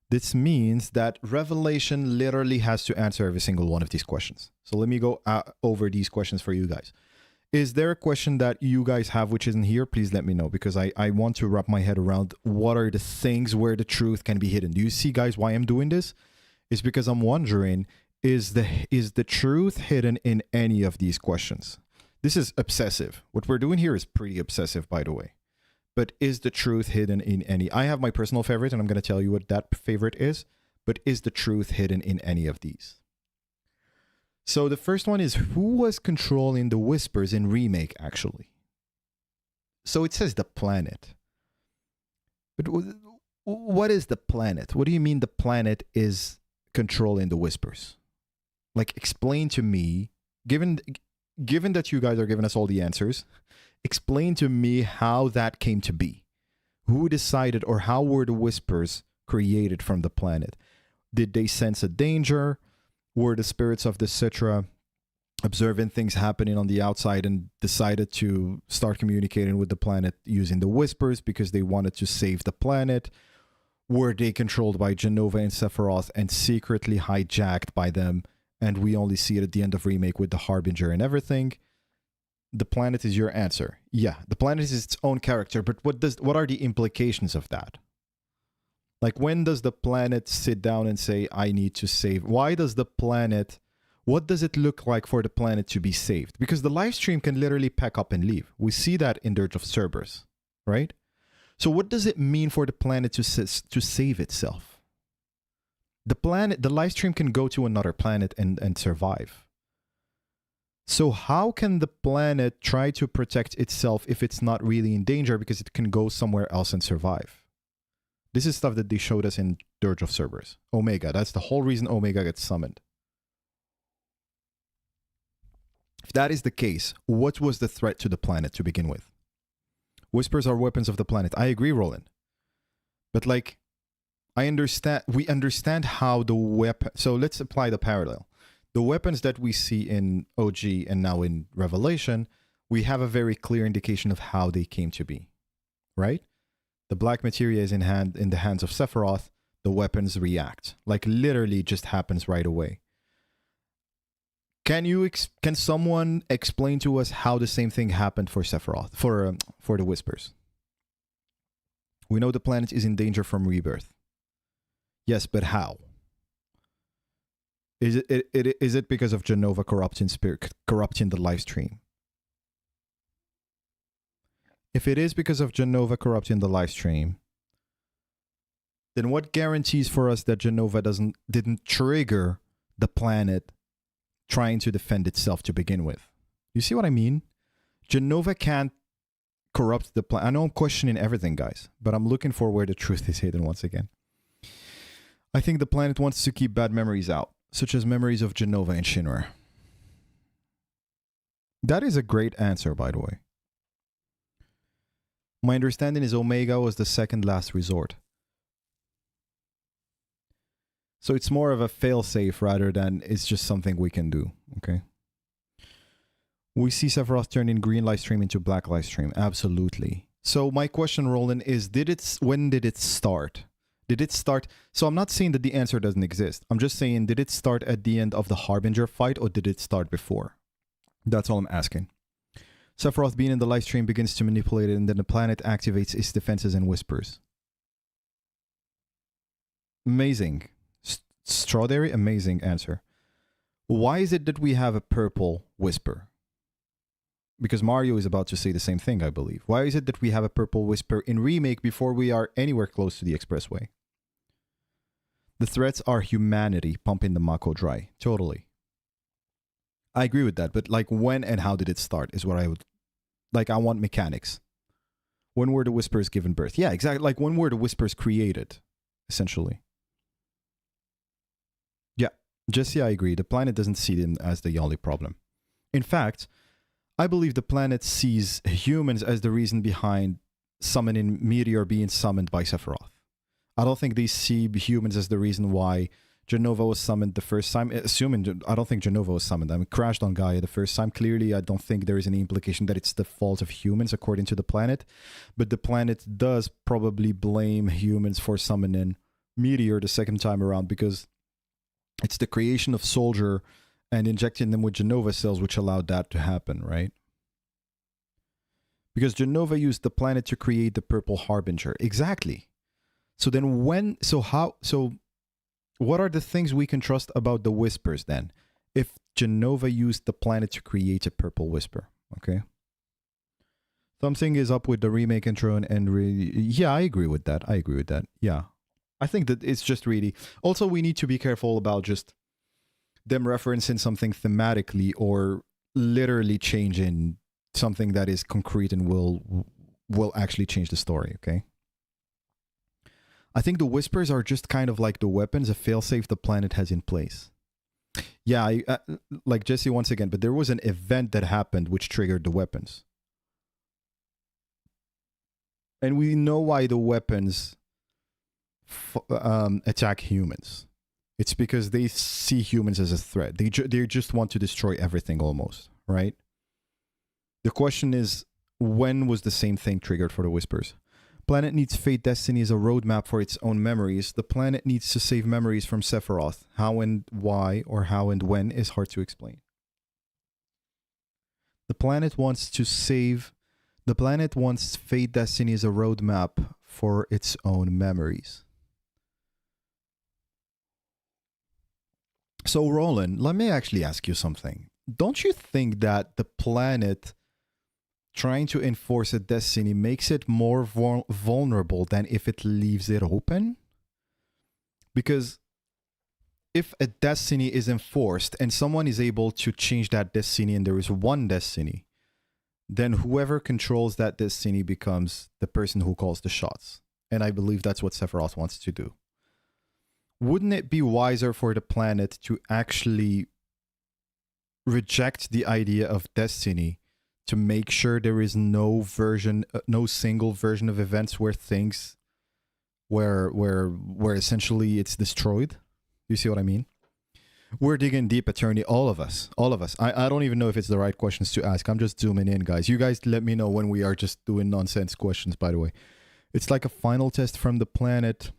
this means that Revelation literally has to answer every single one of these questions. So let me go over these questions for you guys. Is there a question that you guys have which isn't here? Please let me know, because I want to wrap my head around what are the things where the truth can be hidden. Do you see, guys, why I'm doing this? It's because I'm wondering, is the truth hidden in any of these questions? This is obsessive. What we're doing here is pretty obsessive, by the way. but is the truth hidden in any? I have my personal favorite, and I'm going to tell you what that favorite is, but is the truth hidden in any of these? So the first one is, who was controlling the whispers in Remake, actually? So it says the planet. But what is the planet? What do you mean the planet is controlling the whispers? Like, explain to me, given that you guys are giving us all the answers, explain to me how that came to be. Who decided, or how were the whispers created from the planet? Did they sense a danger? Were the spirits of the Citra observing things happening on the outside and decided to start communicating with the planet using the whispers because they wanted to save the planet? Were they controlled by Jenova and Sephiroth and secretly hijacked by them, and we only see it at the end of Remake with the Harbinger and everything? The planet is your answer. Yeah, the planet is its own character, but what are the implications of that? Like, when does the planet sit down and say, I need to save? Why does the planet, what does it look like for the planet to be saved? Because the live stream can literally pack up and leave. We see that in Dirge of Cerberus, right? So what does it mean for the planet to save itself? The live stream can go to another planet and survive. So how can the planet try to protect itself if it's not really in danger because it can go somewhere else and survive? This is stuff that they showed us in Dirge of Cerberus. Omega, that's the whole reason Omega gets summoned. If that is the case, what was the threat to the planet to begin with? Whispers are weapons of the planet. I agree, Roland. But like, we understand how the weapon... So let's apply the parallel. The weapons that we see in OG and now in Revelation, we have a very clear indication of how they came to be, right? The black materia is in the hands of Sephiroth. The weapons react. Like, literally just happens right away. Can someone explain to us how the same thing happened for Sephiroth, for the Whispers? We know the planet is in danger from rebirth. Yes, but how? Is it because of Jenova corrupting the live stream? If it is because of Jenova corrupting the live stream, then what guarantees for us that Jenova didn't trigger the planet trying to defend itself to begin with? You see what I mean? Jenova can't corrupt the planet. I know I'm questioning everything, guys, but I'm looking for where the truth is hidden once again. I think the planet wants to keep bad memories out, such as memories of Jenova and Shinra. That is a great answer, by the way. My understanding is Omega was the second last resort. So it's more of a failsafe rather than it's just something we can do, okay? We see Sephiroth turning green live stream into black live stream. Absolutely. So my question, Roland, is when did it start? Did it start? So I'm not saying that the answer doesn't exist. I'm just saying, did it start at the end of the Harbinger fight or did it start before? That's all I'm asking. Sephiroth being in the live stream begins to manipulate it, and then the planet activates its defenses and whispers. Amazing. Strawberry, amazing answer. Why is it that we have a purple whisper? Because Mario is about to say the same thing, I believe. Why is it that we have a purple whisper in Remake before we are anywhere close to the expressway? The threats are humanity pumping the Mako dry. Totally. I agree with that, but like, when and how did it start is what I would... Like, I want mechanics. When were the whispers given birth? Yeah, exactly. Like, when were the whispers created, essentially? Yeah, Jesse, I agree. The planet doesn't see them as the only problem. In fact, I believe the planet sees humans as the reason behind summoning Meteor being summoned by Sephiroth. I don't think they see humans as the reason why Jenova was summoned the first time. Assuming, I don't think Jenova was summoned. I mean, crashed on Gaia the first time. Clearly, I don't think there is any implication that it's the fault of humans, according to the planet. But the planet does probably blame humans for summoning Meteor the second time around, because it's the creation of Soldier and injecting them with Jenova cells which allowed that to happen, right? Because Jenova used the planet to create the Purple Harbinger. Exactly. So then what are the things we can trust about the whispers then? If Jenova used the planet to create a purple whisper, okay? Something is up with the remake intro and yeah, I agree with that. I agree with that. Yeah. I think that it's just really. Also, we need to be careful about just them referencing something thematically or literally changing something that is concrete and will actually change the story, okay? I think the whispers are just kind of like the weapons, a failsafe the planet has in place. Yeah, like Jesse once again, but there was an event that happened which triggered the weapons. And we know why the weapons attack humans. It's because they see humans as a threat. They just want to destroy everything almost, right? The question is, when was the same thing triggered for the whispers? Planet needs fate destiny as a roadmap for its own memories. The planet needs to save memories from Sephiroth. How and why or how and when is hard to explain. The planet wants fate destiny as a roadmap for its own memories. So Roland, let me actually ask you something. Don't you think that the planet trying to enforce a destiny makes it more vulnerable than if it leaves it open? Because if a destiny is enforced and someone is able to change that destiny and there is one destiny, then whoever controls that destiny becomes the person who calls the shots. And I believe that's what Sephiroth wants to do. Wouldn't it be wiser for the planet to actually reject the idea of destiny to make sure there is no single version of events where things, where essentially it's destroyed? You see what I mean? We're digging deep, attorney, all of us. I don't even know if it's the right questions to ask. I'm just zooming in, guys. You guys let me know when we are just doing nonsense questions, by the way. It's like a final test from the planet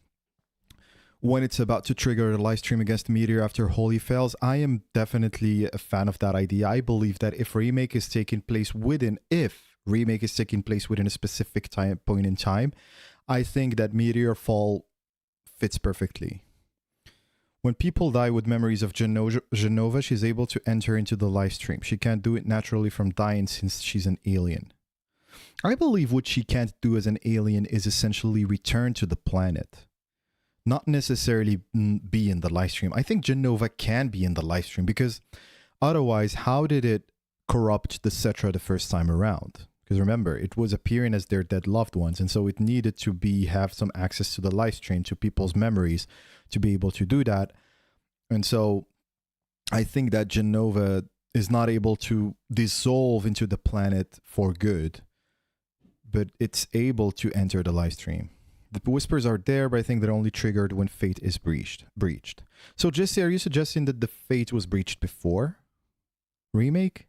when it's about to trigger a live stream against Meteor after Holy fails. I am definitely a fan of that idea. I believe that if remake is taking place within a specific point in time, I think that Meteor Fall fits perfectly. When people die with memories of Genova, she's able to enter into the live stream. She can't do it naturally from dying since she's an alien. I believe what she can't do as an alien is essentially return to the planet. Not necessarily be in the live stream. I think Genova can be in the live stream because otherwise, how did it corrupt the Cetra the first time around? Because remember, it was appearing as their dead loved ones, and so it needed to have some access to the live stream, to people's memories, to be able to do that. And so I think that Genova is not able to dissolve into the planet for good, but it's able to enter the live stream. The whispers are there, but I think they're only triggered when fate is breached. So Jesse, are you suggesting that the fate was breached before remake?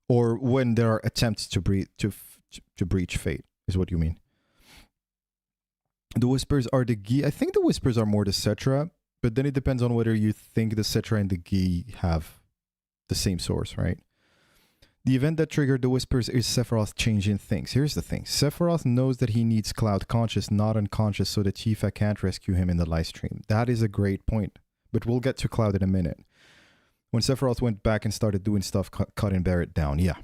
Or when there are attempts to breach fate, is what you mean? The whispers are the Gi. I think the whispers are more the Cetra, but then it depends on whether you think the Cetra and the Gi have the same source, right? The event that triggered the whispers is Sephiroth changing things. Here's the thing. Sephiroth knows that he needs Cloud conscious, not unconscious, so that Tifa can't rescue him in the live stream. That is a great point, but we'll get to Cloud in a minute. When Sephiroth went back and started doing stuff, cut and bear it down. Yeah.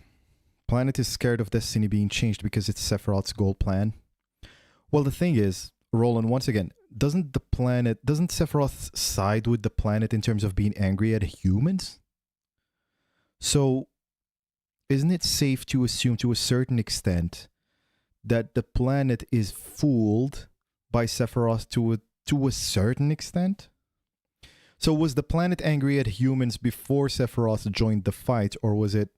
Planet is scared of destiny being changed because it's Sephiroth's goal plan. Well, the thing is, Roland, once again, doesn't Sephiroth side with the planet in terms of being angry at humans? So isn't it safe to assume to a certain extent that the planet is fooled by Sephiroth to a certain extent? So was the planet angry at humans before Sephiroth joined the fight, or was it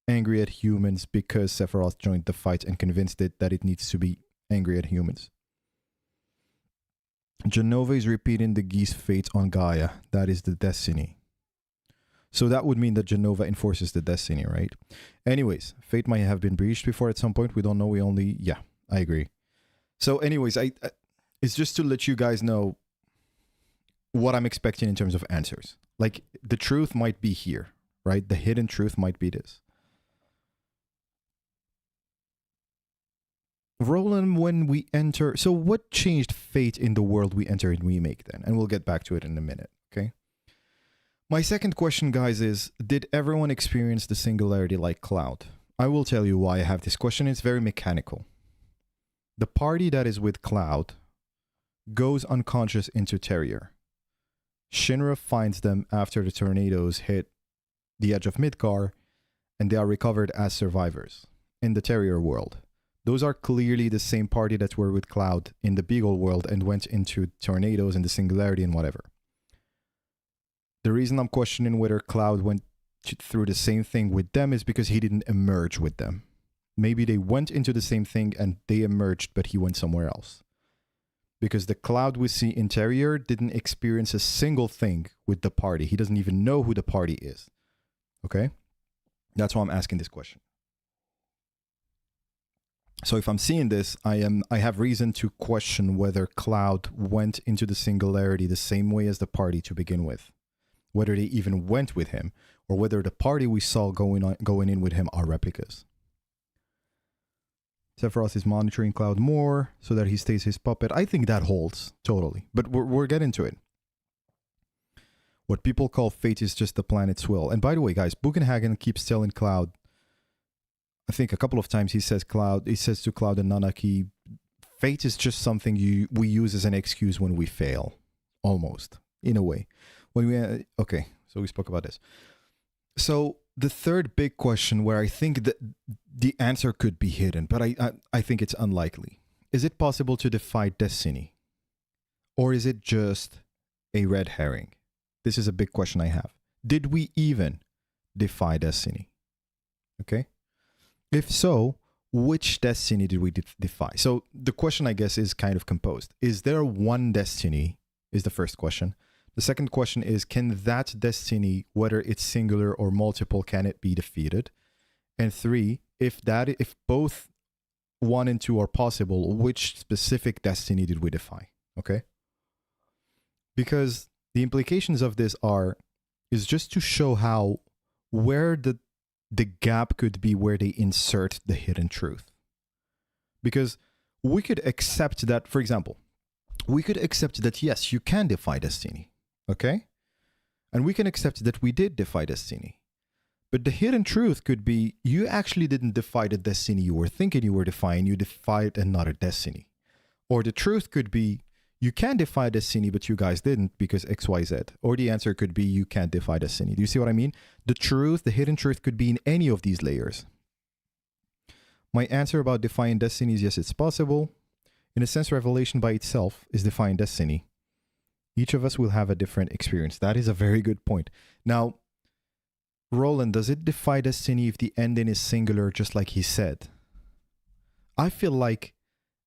angry at humans because Sephiroth joined the fight and convinced it that it needs to be angry at humans? Genova is repeating the Gi's fate on Gaia. That is the destiny. So that would mean that Genova enforces the destiny, right? Anyways, fate might have been breached before at some point. We don't know. Yeah, I agree. So anyways, it's just to let you guys know what I'm expecting in terms of answers. Like, the truth might be here, right? The hidden truth might be this. Roland, when we enter... So what changed fate in the world we enter in remake then? And we'll get back to it in a minute, okay? My second question, guys, is, did everyone experience the singularity like Cloud? I will tell you why I have this question. It's very mechanical. The party that is with Cloud goes unconscious into Terrier. Shinra finds them after the tornadoes hit the edge of Midgar, and they are recovered as survivors in the Terrier world. Those are clearly the same party that were with Cloud in the Beagle world and went into tornadoes and the Singularity and whatever. The reason I'm questioning whether Cloud went through the same thing with them is because he didn't emerge with them. Maybe they went into the same thing and they emerged, but he went somewhere else. Because the Cloud we see in Terrier didn't experience a single thing with the party. He doesn't even know who the party is. Okay? That's why I'm asking this question. So if I'm seeing this, I have reason to question whether Cloud went into the Singularity the same way as the party to begin with. Whether they even went with him, or whether the party we saw going in with him are replicas. Sephiroth is monitoring Cloud more so that he stays his puppet. I think that holds, totally. But we're getting to it. What people call fate is just the planet's will. And by the way, guys, Bugenhagen keeps telling Cloud, I think a couple of times he says to Cloud and Nanaki, fate is just something we use as an excuse when we fail. Almost, in a way. Okay, so we spoke about this. So the third big question where I think that the answer could be hidden, but I think it's unlikely. Is it possible to defy destiny? Or is it just a red herring? This is a big question I have. Did we even defy destiny? Okay? If so, which destiny did we defy? So the question, I guess, is kind of composed. Is there one destiny? Is the first question. The second question is, can that destiny, whether it's singular or multiple, can it be defeated? And three, if both 1 and 2 are possible, which specific destiny did we defy? Okay? Because the implications of this is just to show where the gap could be where they insert the hidden truth. Because we could accept that, for example, we could accept that, yes, you can defy destiny. Okay? And we can accept that we did defy destiny. But the hidden truth could be, you actually didn't defy the destiny you were thinking you were defying, you defied another destiny. Or the truth could be, you can defy destiny, but you guys didn't because XYZ. Or the answer could be, you can't defy destiny. Do you see what I mean? The truth, the hidden truth could be in any of these layers. My answer about defying destiny is yes, it's possible. In a sense, revelation by itself is defying destiny. Each of us will have a different experience. That is a very good point. Now, Roland, does it defy destiny if the ending is singular, just like he said? I feel like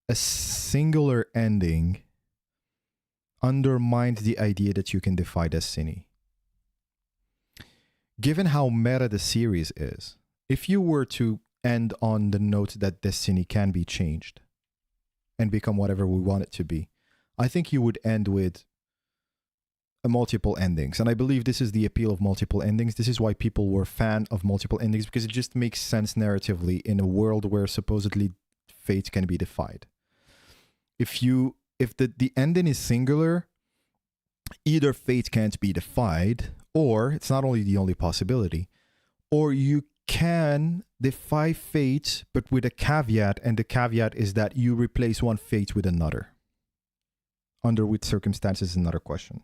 a singular ending undermines the idea that you can defy destiny. Given how meta the series is, if you were to end on the note that destiny can be changed and become whatever we want it to be, I think you would end with multiple endings. And I believe this is the appeal of multiple endings. This is why people were fan of multiple endings, because it just makes sense narratively in a world where supposedly fate can be defied. If the ending is singular, either fate can't be defied, or it's not only the only possibility, or you can defy fate, but with a caveat, and the caveat is that you replace one fate with another. Under which circumstances is another question.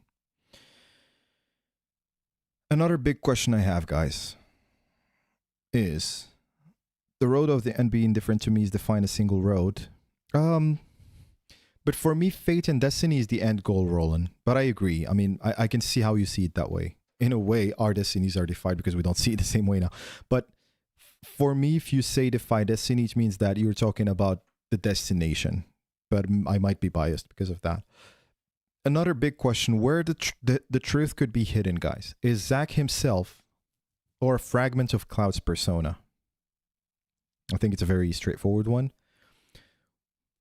Another big question I have, guys, is the road of the end being different to me is define a single road. But for me, fate and destiny is the end goal, Roland. But I agree. I mean, I can see how you see it that way. In a way, our destinies are defied because we don't see it the same way now. But for me, if you say defy destiny, it means that you're talking about the destination. But I might be biased because of that. Another big question, where the truth could be hidden, guys. Is Zack himself or a fragment of Cloud's persona? I think it's a very straightforward one.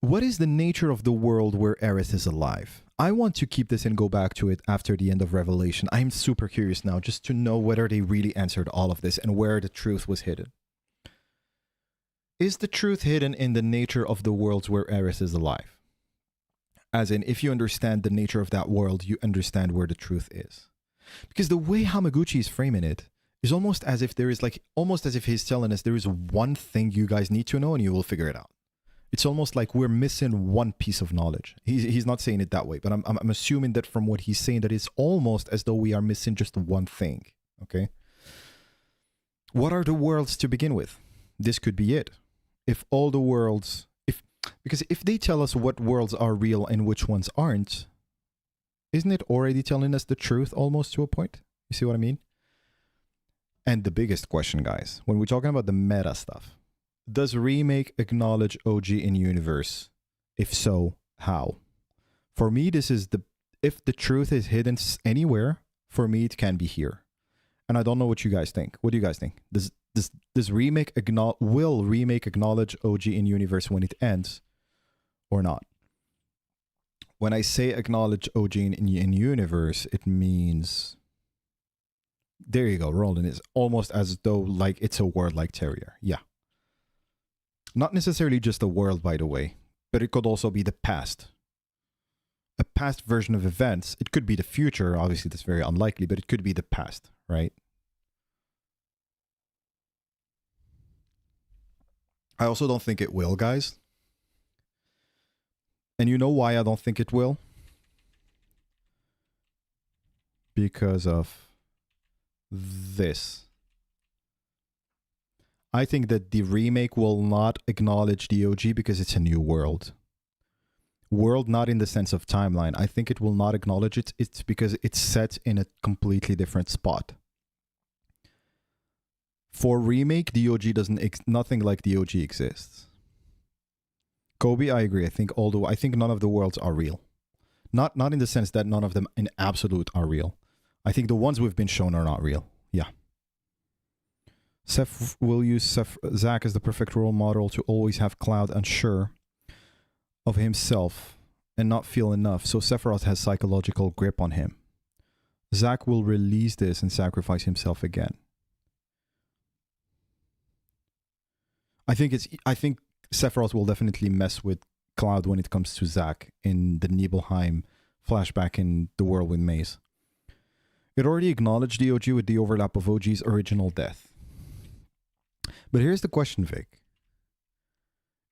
What is the nature of the world where Aerith is alive? I want to keep this and go back to it after the end of Revelation. I'm super curious now just to know whether they really answered all of this and where the truth was hidden. Is the truth hidden in the nature of the worlds where Aerith is alive? As in, if you understand the nature of that world, you understand where the truth is. Because the way Hamaguchi is framing it It's almost as if there is like, almost as if he's telling us there is one thing you guys need to know and you will figure it out. It's almost like we're missing one piece of knowledge. He's not saying it that way, but I'm assuming that from what he's saying, that it's almost as though we are missing just one thing. Okay. What are the worlds to begin with? This could be it. If all the worlds, because if they tell us what worlds are real and which ones aren't, isn't it already telling us the truth almost to a point? You see what I mean? And the biggest question, guys, when we're talking about the meta stuff, does Remake acknowledge OG in universe? If so, how? For me, this is if the truth is hidden anywhere, for me, it can be here. And I don't know what you guys think. What do you guys think? Does Remake will Remake acknowledge OG in universe when it ends or not? When I say acknowledge OG in universe, it means, there you go, Roland, is almost as though like it's a word like Terrier. Yeah. Not necessarily just a world, by the way, but it could also be the past. A past version of events. It could be the future. Obviously, that's very unlikely, but it could be the past, right? I also don't think it will, guys. And you know why I don't think it will? Because of this. I think that the remake will not acknowledge the OG because it's a new world. World not in the sense of timeline. I think it will not acknowledge it. It's because it's set in a completely different spot. For remake, the OG nothing like the OG exists. Kobe, I agree. I think none of the worlds are real. Not in the sense that none of them in absolute are real. I think the ones we've been shown are not real. Yeah. Seth will use Zach as the perfect role model to always have Cloud unsure of himself and not feel enough, so Sephiroth has psychological grip on him. Zach will release this and sacrifice himself again. I think Sephiroth will definitely mess with Cloud when it comes to Zach in the Nibelheim flashback in the Whirlwind Maze. It already acknowledged the OG with the overlap of OG's original death. But here's the question, Vic.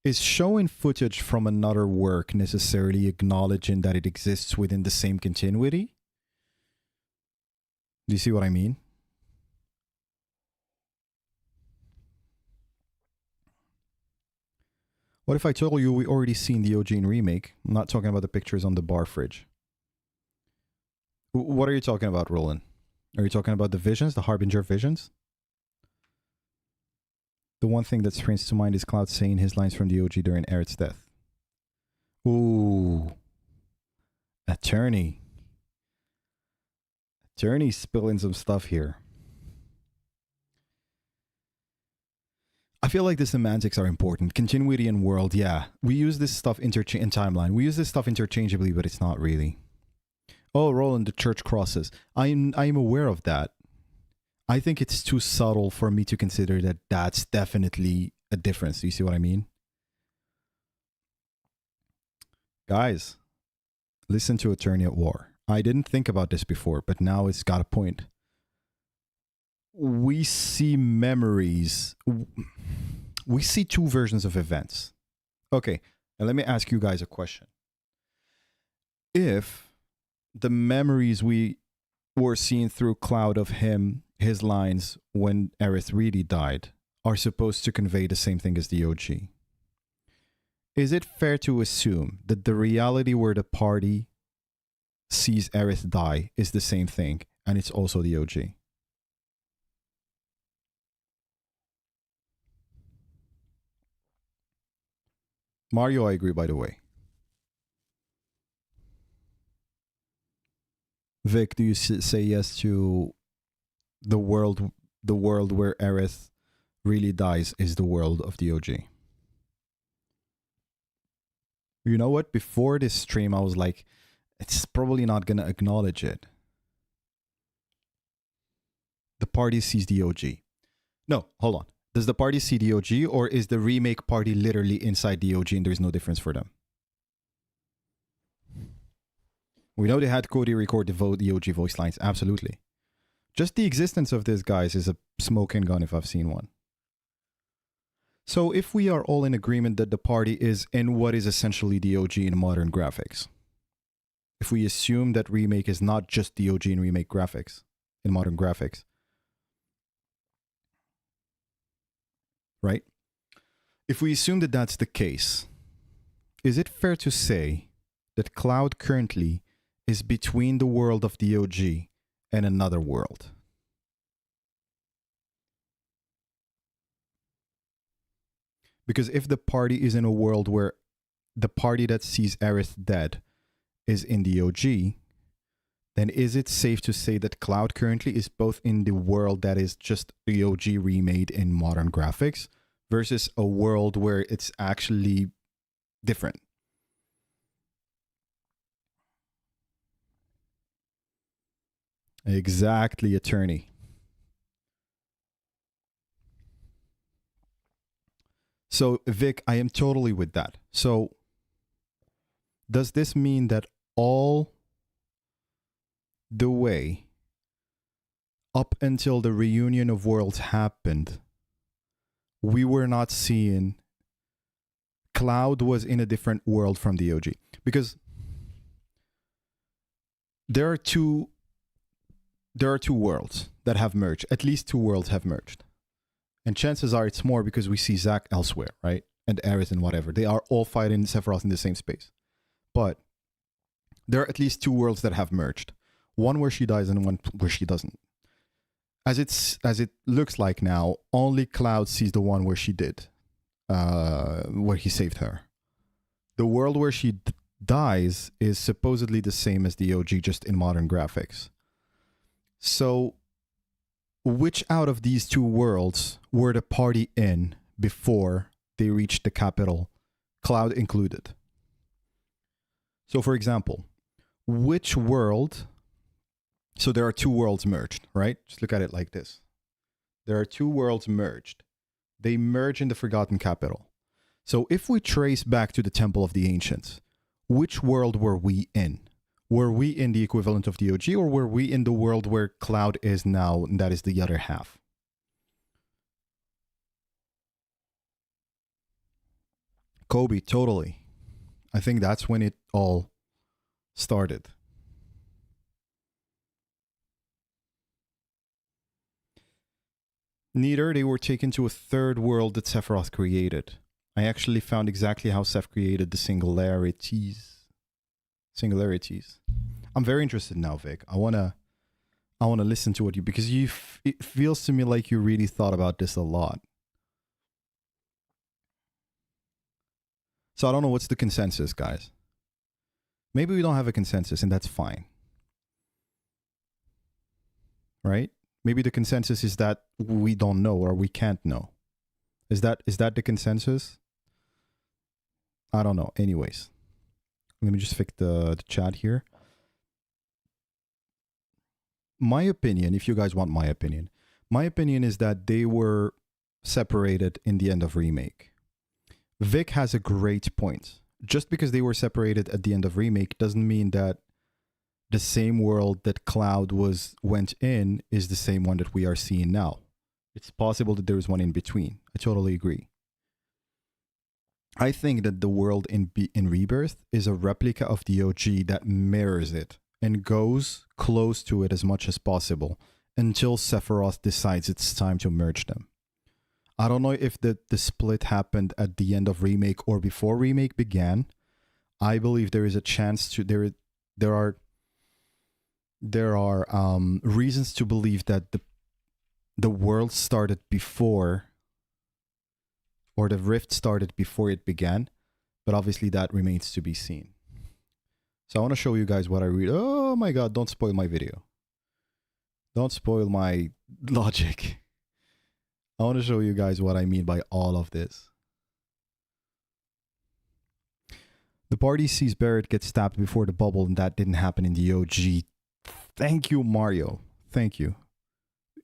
Is showing footage from another work necessarily acknowledging that it exists within the same continuity? Do you see what I mean? What if I told you we already seen the OG in remake? I'm not talking about the pictures on the bar fridge. What are you talking about, Roland? Are you talking about the visions, the Harbinger visions? The one thing that springs to mind is Cloud saying his lines from the OG during Aerith's death. Ooh. Attorney. Attorney spilling some stuff here. I feel like the semantics are important. Continuity and world, yeah. We use this stuff in timeline. We use this stuff interchangeably, but it's not really. Oh, Roland, the church crosses. I'm aware of that. I think it's too subtle for me to consider that that's definitely a difference. Do you see what I mean? Guys, listen to Attorney at War. I didn't think about this before, but now it's got a point. We see memories. We see two versions of events. Okay, and let me ask you guys a question. If the memories we were seeing through Cloud of his lines when Aerith really died, are supposed to convey the same thing as the OG, is it fair to assume that the reality where the party sees Aerith die is the same thing, and it's also the OG? Mario, I agree, by the way. Vic, do you say yes to the world where Aerith really dies is the world of the OG? You know what? Before this stream, I was like, it's probably not going to acknowledge it. The party sees the OG. No, hold on. Does the party see the OG, or is the remake party literally inside the OG and there's no difference for them? We know they had Cody record the OG voice lines, absolutely. Just the existence of this, guys, is a smoking gun if I've seen one. So if we are all in agreement that the party is in what is essentially the OG in modern graphics, if we assume that remake is not just the OG in remake graphics, in modern graphics, right? If we assume that that's the case, is it fair to say that Cloud currently is between the world of the OG and another world? Because if the party is in a world where the party that sees Aerith dead is in the OG, then is it safe to say that Cloud currently is both in the world that is just the OG remade in modern graphics versus a world where it's actually different? Exactly, attorney. So, Vic, I am totally with that. So, does this mean that all the way up until the reunion of worlds happened, we were not seeing Cloud was in a different world from the OG? Because there are two worlds that have merged. At least two worlds have merged. And chances are it's more because we see Zack elsewhere, right? And Aerith and whatever. They are all fighting Sephiroth in the same space. But there are at least two worlds that have merged. One where she dies and one where she doesn't. As it looks like now, only Cloud sees the one where she did. Where he saved her. The world where she dies is supposedly the same as the OG, just in modern graphics. So, which out of these two worlds were the party in before they reached the capital, Cloud included? So, for example, which world... So there are two worlds merged, right? Just look at it like this. There are two worlds merged. They merge in the Forgotten Capital. So if we trace back to the Temple of the Ancients, which world were we in? Were we in the equivalent of the OG, or were we in the world where Cloud is now, and that is the other half? Kobe, totally. I think that's when it all started. Neither, they were taken to a third world that Sephiroth created. I actually found exactly how Seph created the singularities. I'm very interested now, Vic. I wanna listen to what you, because it feels to me like you really thought about this a lot. So I don't know what's the consensus, guys. Maybe we don't have a consensus, and that's fine. Right? Maybe the consensus is that we don't know, or we can't know. Is that the consensus? I don't know. Anyways, let me just fix the chat here. My opinion, if you guys want my opinion is that they were separated in the end of Remake. Vic has a great point. Just because they were separated at the end of Remake doesn't mean that the same world that Cloud went in is the same one that we are seeing now. It's possible that there is one in between. I totally agree. I think that the world in Rebirth is a replica of the OG that mirrors it and goes close to it as much as possible until Sephiroth decides it's time to merge them. I don't know if the split happened at the end of Remake or before Remake began. I believe there is a chance to... There are reasons to believe that the world started before, or the rift started before it began, but obviously that remains to be seen. So I want to show you guys what I read. Oh my god, don't spoil my video. Don't spoil my logic. I want to show you guys what I mean by all of this. The party sees Barrett get stabbed before the bubble, and that didn't happen in the OG. Thank you, Mario. Thank you.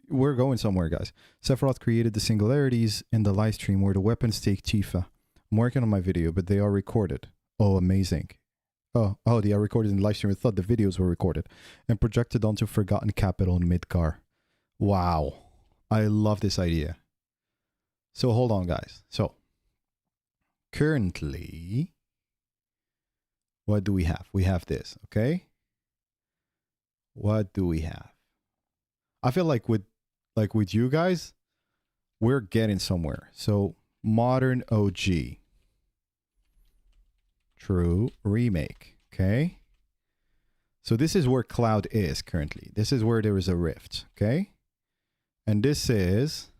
We're going somewhere, guys. Sephiroth created the singularities in the live stream where the weapons take Tifa. I'm working on my video, but they are recorded. Oh, amazing. Oh, they are recorded in the live stream. I thought the videos were recorded and projected onto Forgotten Capital in Midgar. Wow. I love this idea. So hold on, guys. So currently, what do we have? We have this, okay? What do we have? I feel like with you guys, we're getting somewhere. So modern OG. True remake. Okay. So this is where Cloud is currently. This is where there is a rift. Okay. And this is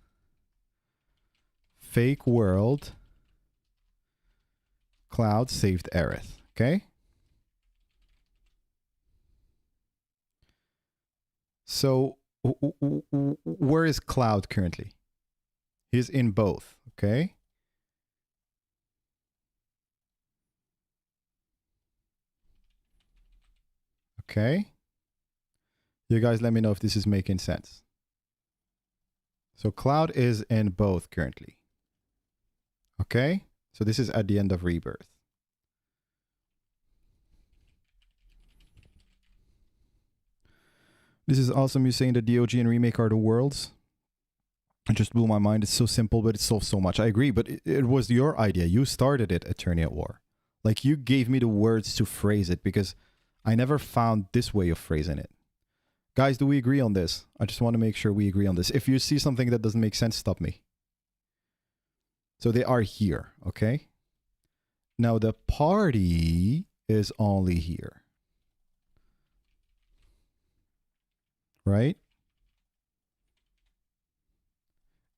fake world. Cloud saved Aerith. Okay. So where is Cloud currently? He's in both. Okay. Okay. You guys let me know if this is making sense. So Cloud is in both currently. Okay. So this is at the end of Rebirth. This is awesome. You saying that DOG and remake are the worlds. It just blew my mind. It's so simple, but it solves so much. I agree, but it was your idea. You started it, Attorney at War. Like, you gave me the words to phrase it because I never found this way of phrasing it. Guys, do we agree on this? I just want to make sure we agree on this. If you see something that doesn't make sense, stop me. So they are here, okay? Now the party is only here. Right?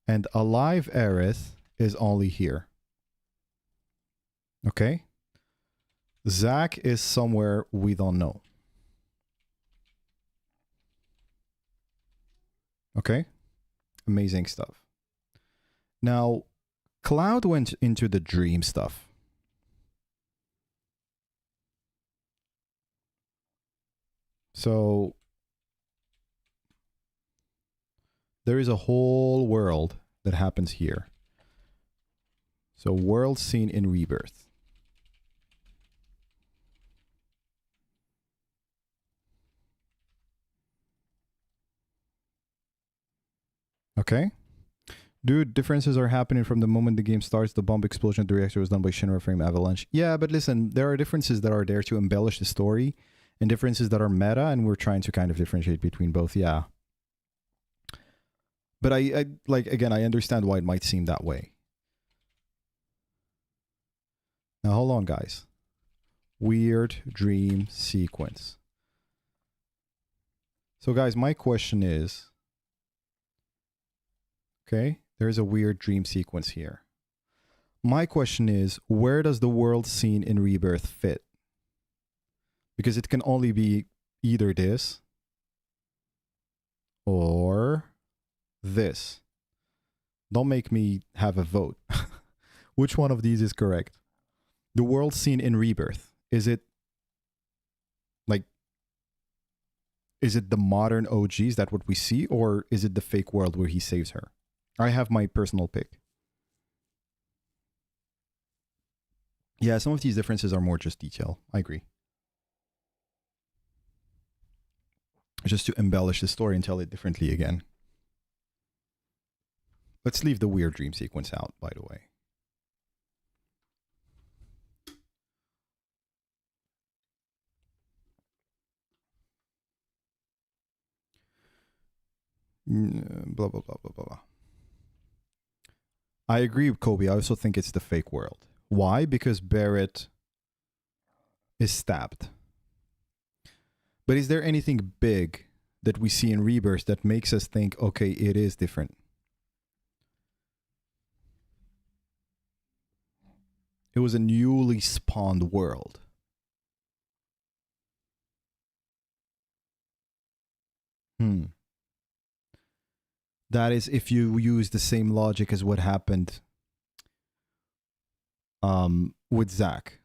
And alive Aerith is only here. Okay? Zach is somewhere we don't know. Okay? Amazing stuff. Now, Cloud went into the dream stuff. So there is a whole world that happens here. So world seen in Rebirth. Okay. Dude, differences are happening from the moment the game starts. The bomb explosion at the reactor was done by Shinra Frame Avalanche. Yeah, but listen, there are differences that are there to embellish the story and differences that are meta, and we're trying to kind of differentiate between both. Yeah. But I like, again, I understand why it might seem that way. Now, hold on, guys. Weird dream sequence. So, guys, my question is, okay, there's a weird dream sequence here. My question is, where does the world scene in Rebirth fit? Because it can only be either this or this. Don't make me have a vote. Which one of these is correct? The world scene in Rebirth, is it like, is it the modern OGs, that what we see, or is it the fake world where he saves her? I have my personal pick. Yeah, some of these differences are more just detail. I agree. Just to embellish the story and tell it differently again. Let's leave the weird dream sequence out, by the way. Blah, blah, blah, blah, blah. I agree with Kobe. I also think it's the fake world. Why? Because Barrett is stabbed. But is there anything big that we see in Rebirth that makes us think, okay, it is different? It was a newly spawned world. That is if you use the same logic as what happened with Zack.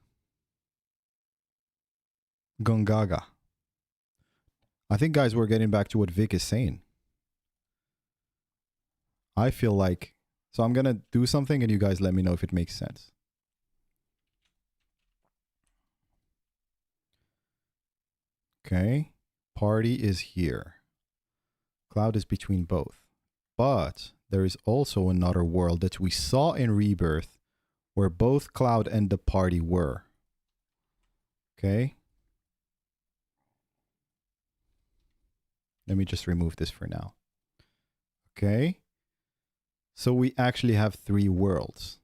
Gongaga. I think, guys, we're getting back to what Vic is saying. I feel like... So I'm going to do something and you guys let me know if it makes sense. Okay. Party is here. Cloud is between both. But there is also another world that we saw in Rebirth where both Cloud and the party were. Okay. Let me just remove this for now. Okay. So we actually have 3 worlds.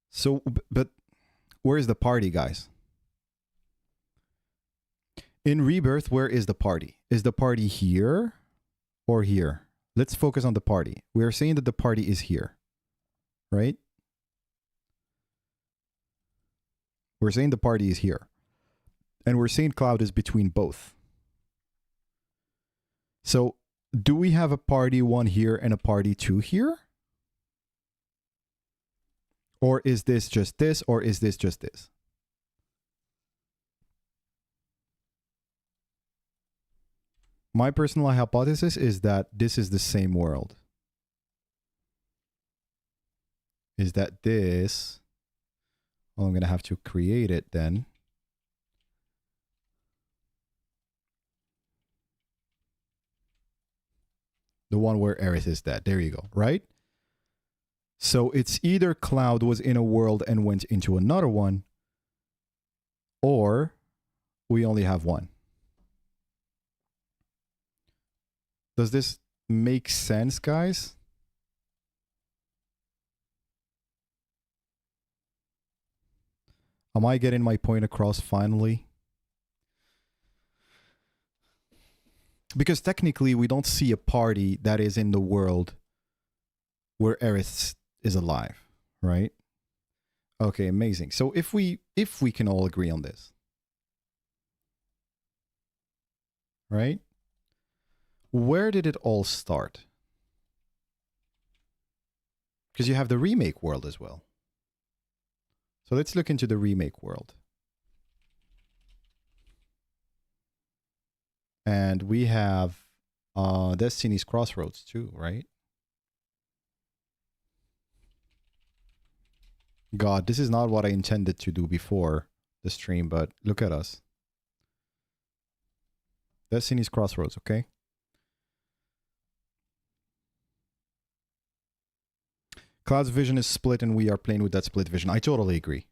So, but where is the party, guys? In Rebirth, where is the party? Is the party here or here? Let's focus on the party. We are saying that the party is here, right? We're saying the party is here. And we're saying Cloud is between both. So, do we have a party 1 here and a party 2 here? Or is this just this, or is this just this? My personal hypothesis is that this is the same world. Is that this... Well, I'm going to have to create it then. The one where Aerith is dead. There you go, right? So it's either Cloud was in a world and went into another one, or we only have one. Does this make sense, guys? Am I getting my point across finally? Because technically we don't see a party that is in the world where Aerith is alive, right? Okay, amazing. So if we can all agree on this, right? Where did it all start? Because you have the remake world as well. So let's look into the remake world. And we have Destiny's Crossroads too, right? God, this is not what I intended to do before the stream, but look at us. Destiny's Crossroads, okay? Cloud's vision is split and we are playing with that split vision. I totally agree.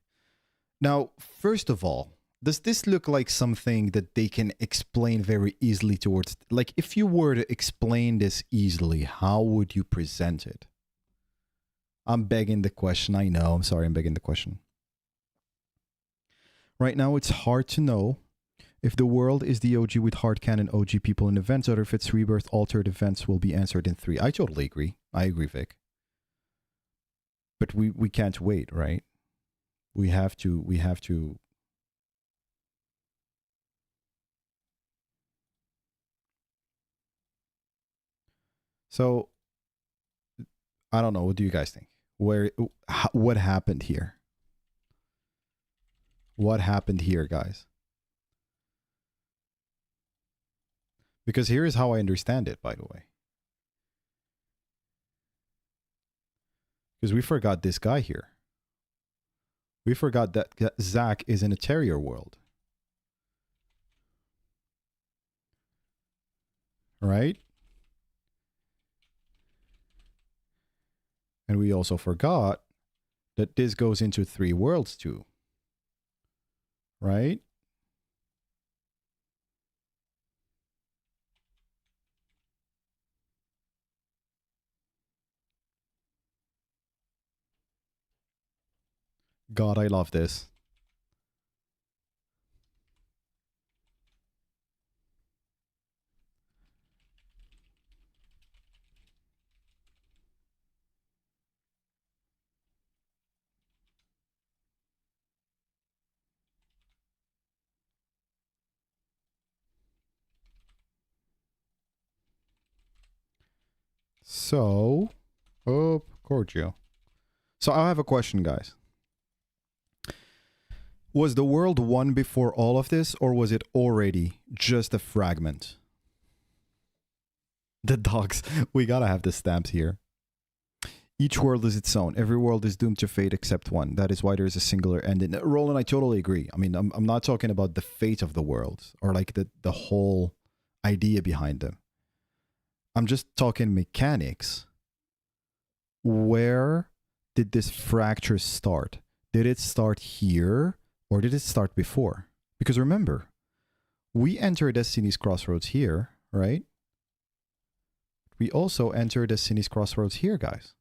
Now, first of all, does this look like something that they can explain very easily towards... Like, if you were to explain this easily, how would you present it? I'm begging the question. I know. I'm sorry. I'm begging the question. Right now, it's hard to know if the world is the OG with hard canon OG people in events, or if it's Rebirth altered events will be answered in 3. I totally agree. I agree, Vic. But we can't wait, right? We have to... So, I don't know. What do you guys think? What happened here? What happened here, guys? Because here is how I understand it, by the way. Because we forgot this guy here. We forgot that Zack is in a terrier world. Right? And we also forgot that this goes into 3 worlds too. Right? God, I love this. So, oh, Corgio. So I have a question, guys. Was the world one before all of this, or was it already just a fragment? The dogs. We gotta have the stamps here. Each world is its own. Every world is doomed to fate except one. That is why there is a singular ending. Roland, I totally agree. I mean, I'm not talking about the fate of the worlds or like the whole idea behind them. I'm just talking mechanics. Where did this fracture start? Did it start here or did it start before? Because remember, we enter Destiny's Crossroads here, right? We also enter Destiny's Crossroads here, guys.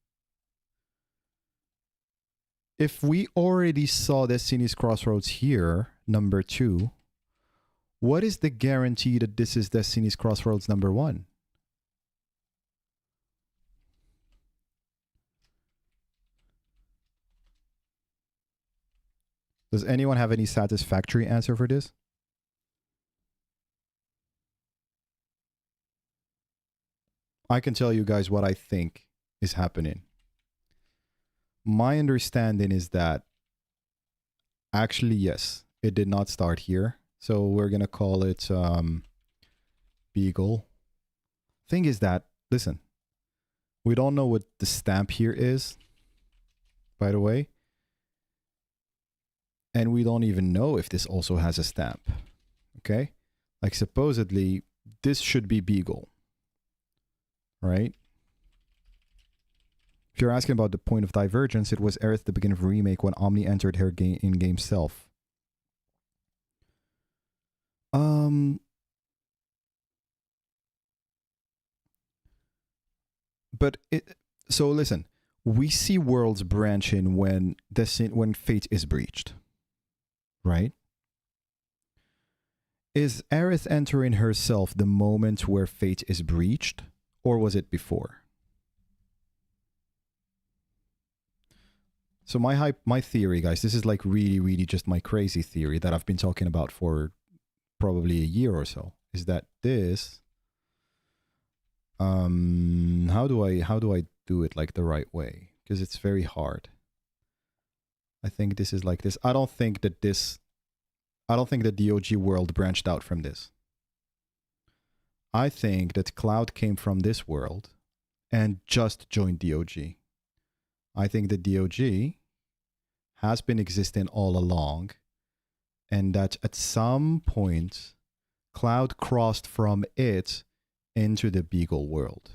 If we already saw Destiny's Crossroads here, number 2, what is the guarantee that this is Destiny's Crossroads number 1? Does anyone have any satisfactory answer for this? I can tell you guys what I think is happening. My understanding is that actually, yes, it did not start here. So we're going to call it Beagle. Thing is that, listen, we don't know what the stamp here is, by the way. And we don't even know if this also has a stamp. Okay? Like supposedly, this should be Beagle. Right? If you're asking about the point of divergence, it was Aerith at the beginning of Remake when Omni entered her in-game self. But so listen, we see worlds branching when fate is breached. Right? Is Aerith entering herself the moment where fate is breached, or was it before? So my theory, guys, this is like really just my crazy theory that I've been talking about for probably a year or so, is that this how do I do it like the right way? Because it's very hard. I think this is like this. I don't think that the OG world branched out from this. I think that Cloud came from this world and just joined the OG. I think the DOG has been existing all along, and that at some point, Cloud crossed from it into the Beagle world.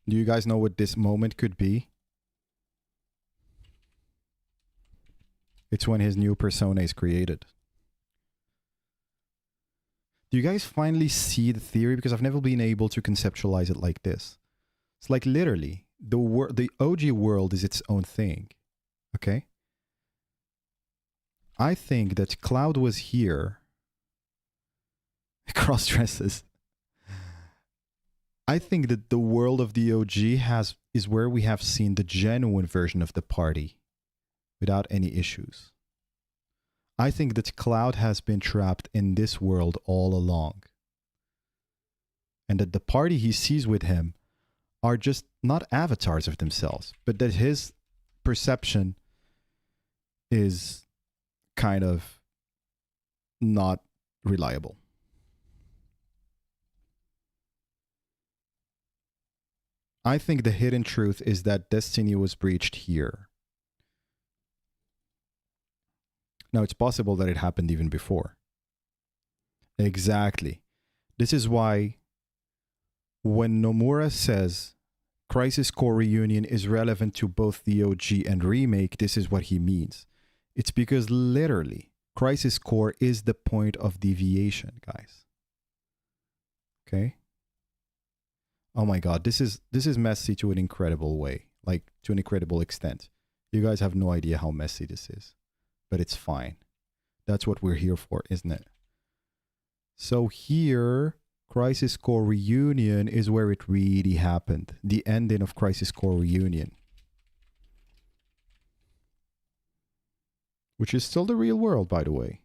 Do you guys know what this moment could be? It's when his new persona is created. Do you guys finally see the theory? Because I've never been able to conceptualize it like this. It's like literally, the OG world is its own thing. Okay? I think that Cloud was here. Cross dresses. I think that the world of the OG is where we have seen the genuine version of the party without any issues. I think that Cloud has been trapped in this world all along. And that the party he sees with him are just not avatars of themselves, but that his perception is kind of not reliable. I think the hidden truth is that destiny was breached here. Now, it's possible that it happened even before. Exactly. This is why when Nomura says Crisis Core Reunion is relevant to both the OG and Remake, this is what he means. It's because literally, Crisis Core is the point of deviation, guys. Okay? Oh my god, this is messy to an incredible way. Like, to an incredible extent. You guys have no idea how messy this is. But it's fine. That's what we're here for, isn't it? So here, Crisis Core Reunion is where it really happened. The ending of Crisis Core Reunion. Which is still the real world, by the way.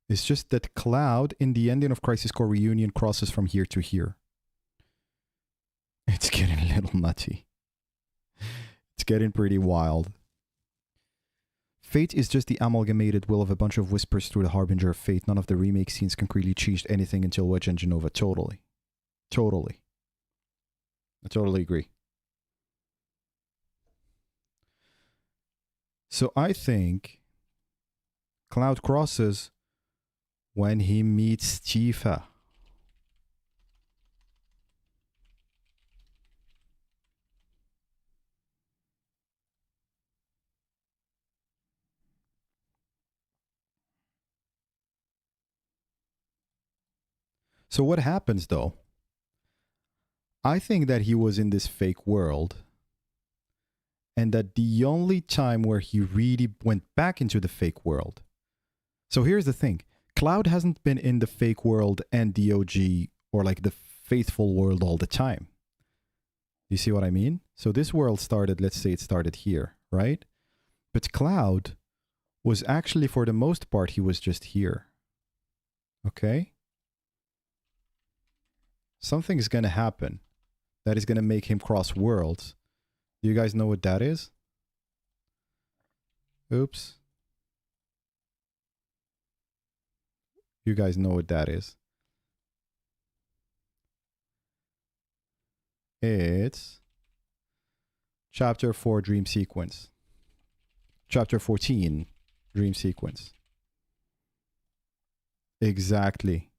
It's just that Cloud, in the ending of Crisis Core Reunion, crosses from here to here. It's getting a little nutty. It's getting pretty wild. Fate is just the amalgamated will of a bunch of whispers through the harbinger of fate. None of the remake scenes concretely changed anything until Wedge and Genova. Totally. Totally. I totally agree. So I think Cloud crosses when he meets Tifa. So what happens though? I think that he was in this fake world, and that the only time where he really went back into the fake world. So here's the thing. Cloud hasn't been in the fake world and the OG or like the faithful world all the time. You see what I mean? So this world started, let's say it started here, right? But Cloud was actually, for the most part, he was just here. Okay? Something is going to happen that is going to make him cross worlds. Do you guys know what that is? Oops. You guys know what that is. It's Chapter 4 Dream Sequence. Chapter 14 Dream Sequence. Exactly.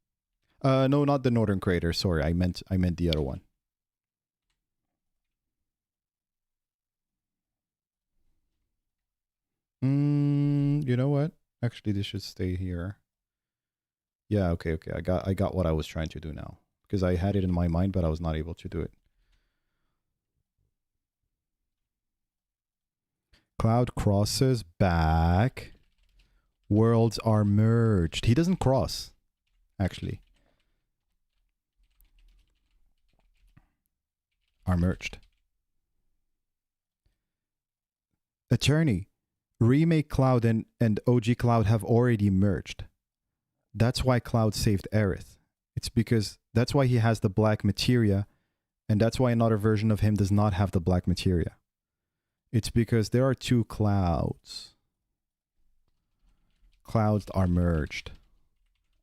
No, not the Northern Crater. Sorry, I meant the other one. You know what? Actually, this should stay here. Yeah, okay. I got what I was trying to do now. Because I had it in my mind, but I was not able to do it. Cloud crosses back. Worlds are merged. He doesn't cross, actually. Are merged. Attorney, remake Cloud and OG Cloud have already merged. That's why Cloud saved Aerith. It's because that's why he has the black materia, and that's why another version of him does not have the black materia. It's because there are two Clouds. Clouds are merged.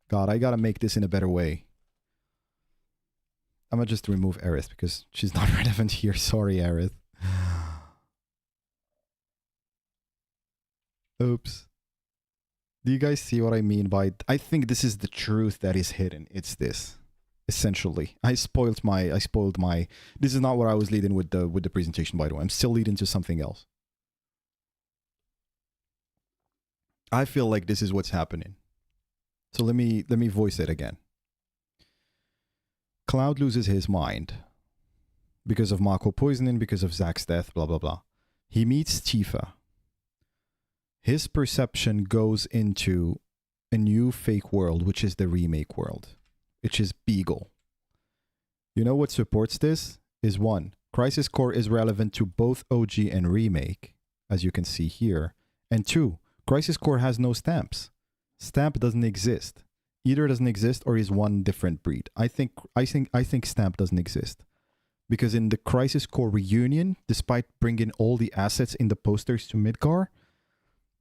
God, I gotta make this in a better way. I'm gonna just remove Aerith because she's not relevant here. Sorry, Aerith. Oops. Do you guys see what I mean by... I think this is the truth that is hidden. It's this. Essentially. I spoiled my... This is not what I was leading with the presentation, by the way. I'm still leading to something else. I feel like this is what's happening. So let me voice it again. Cloud loses his mind. Because of Mako poisoning, because of Zack's death, blah, blah, blah. He meets Tifa. His perception goes into a new fake world, which is the remake world, which is Beagle. You know what supports this? Is one, Crisis Core is relevant to both OG and remake, as you can see here. And two, Crisis Core has no stamps. Stamp doesn't exist. Either doesn't exist or is one different breed. I think Stamp doesn't exist. Because in the Crisis Core reunion, despite bringing all the assets in the posters to Midgar,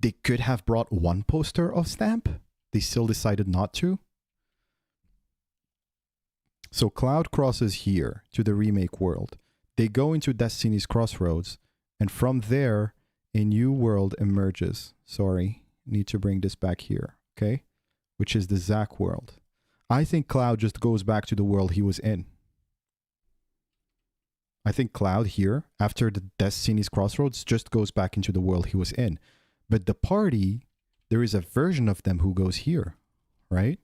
they could have brought one poster of Stamp. They still decided not to. So Cloud crosses here to the remake world. They go into Destiny's Crossroads. And from there, a new world emerges. Sorry, need to bring this back here. Okay? Which is the Zack world. I think Cloud just goes back to the world he was in. I think Cloud here, after the Destiny's Crossroads, just goes back into the world he was in. But the party, there is a version of them who goes here, right?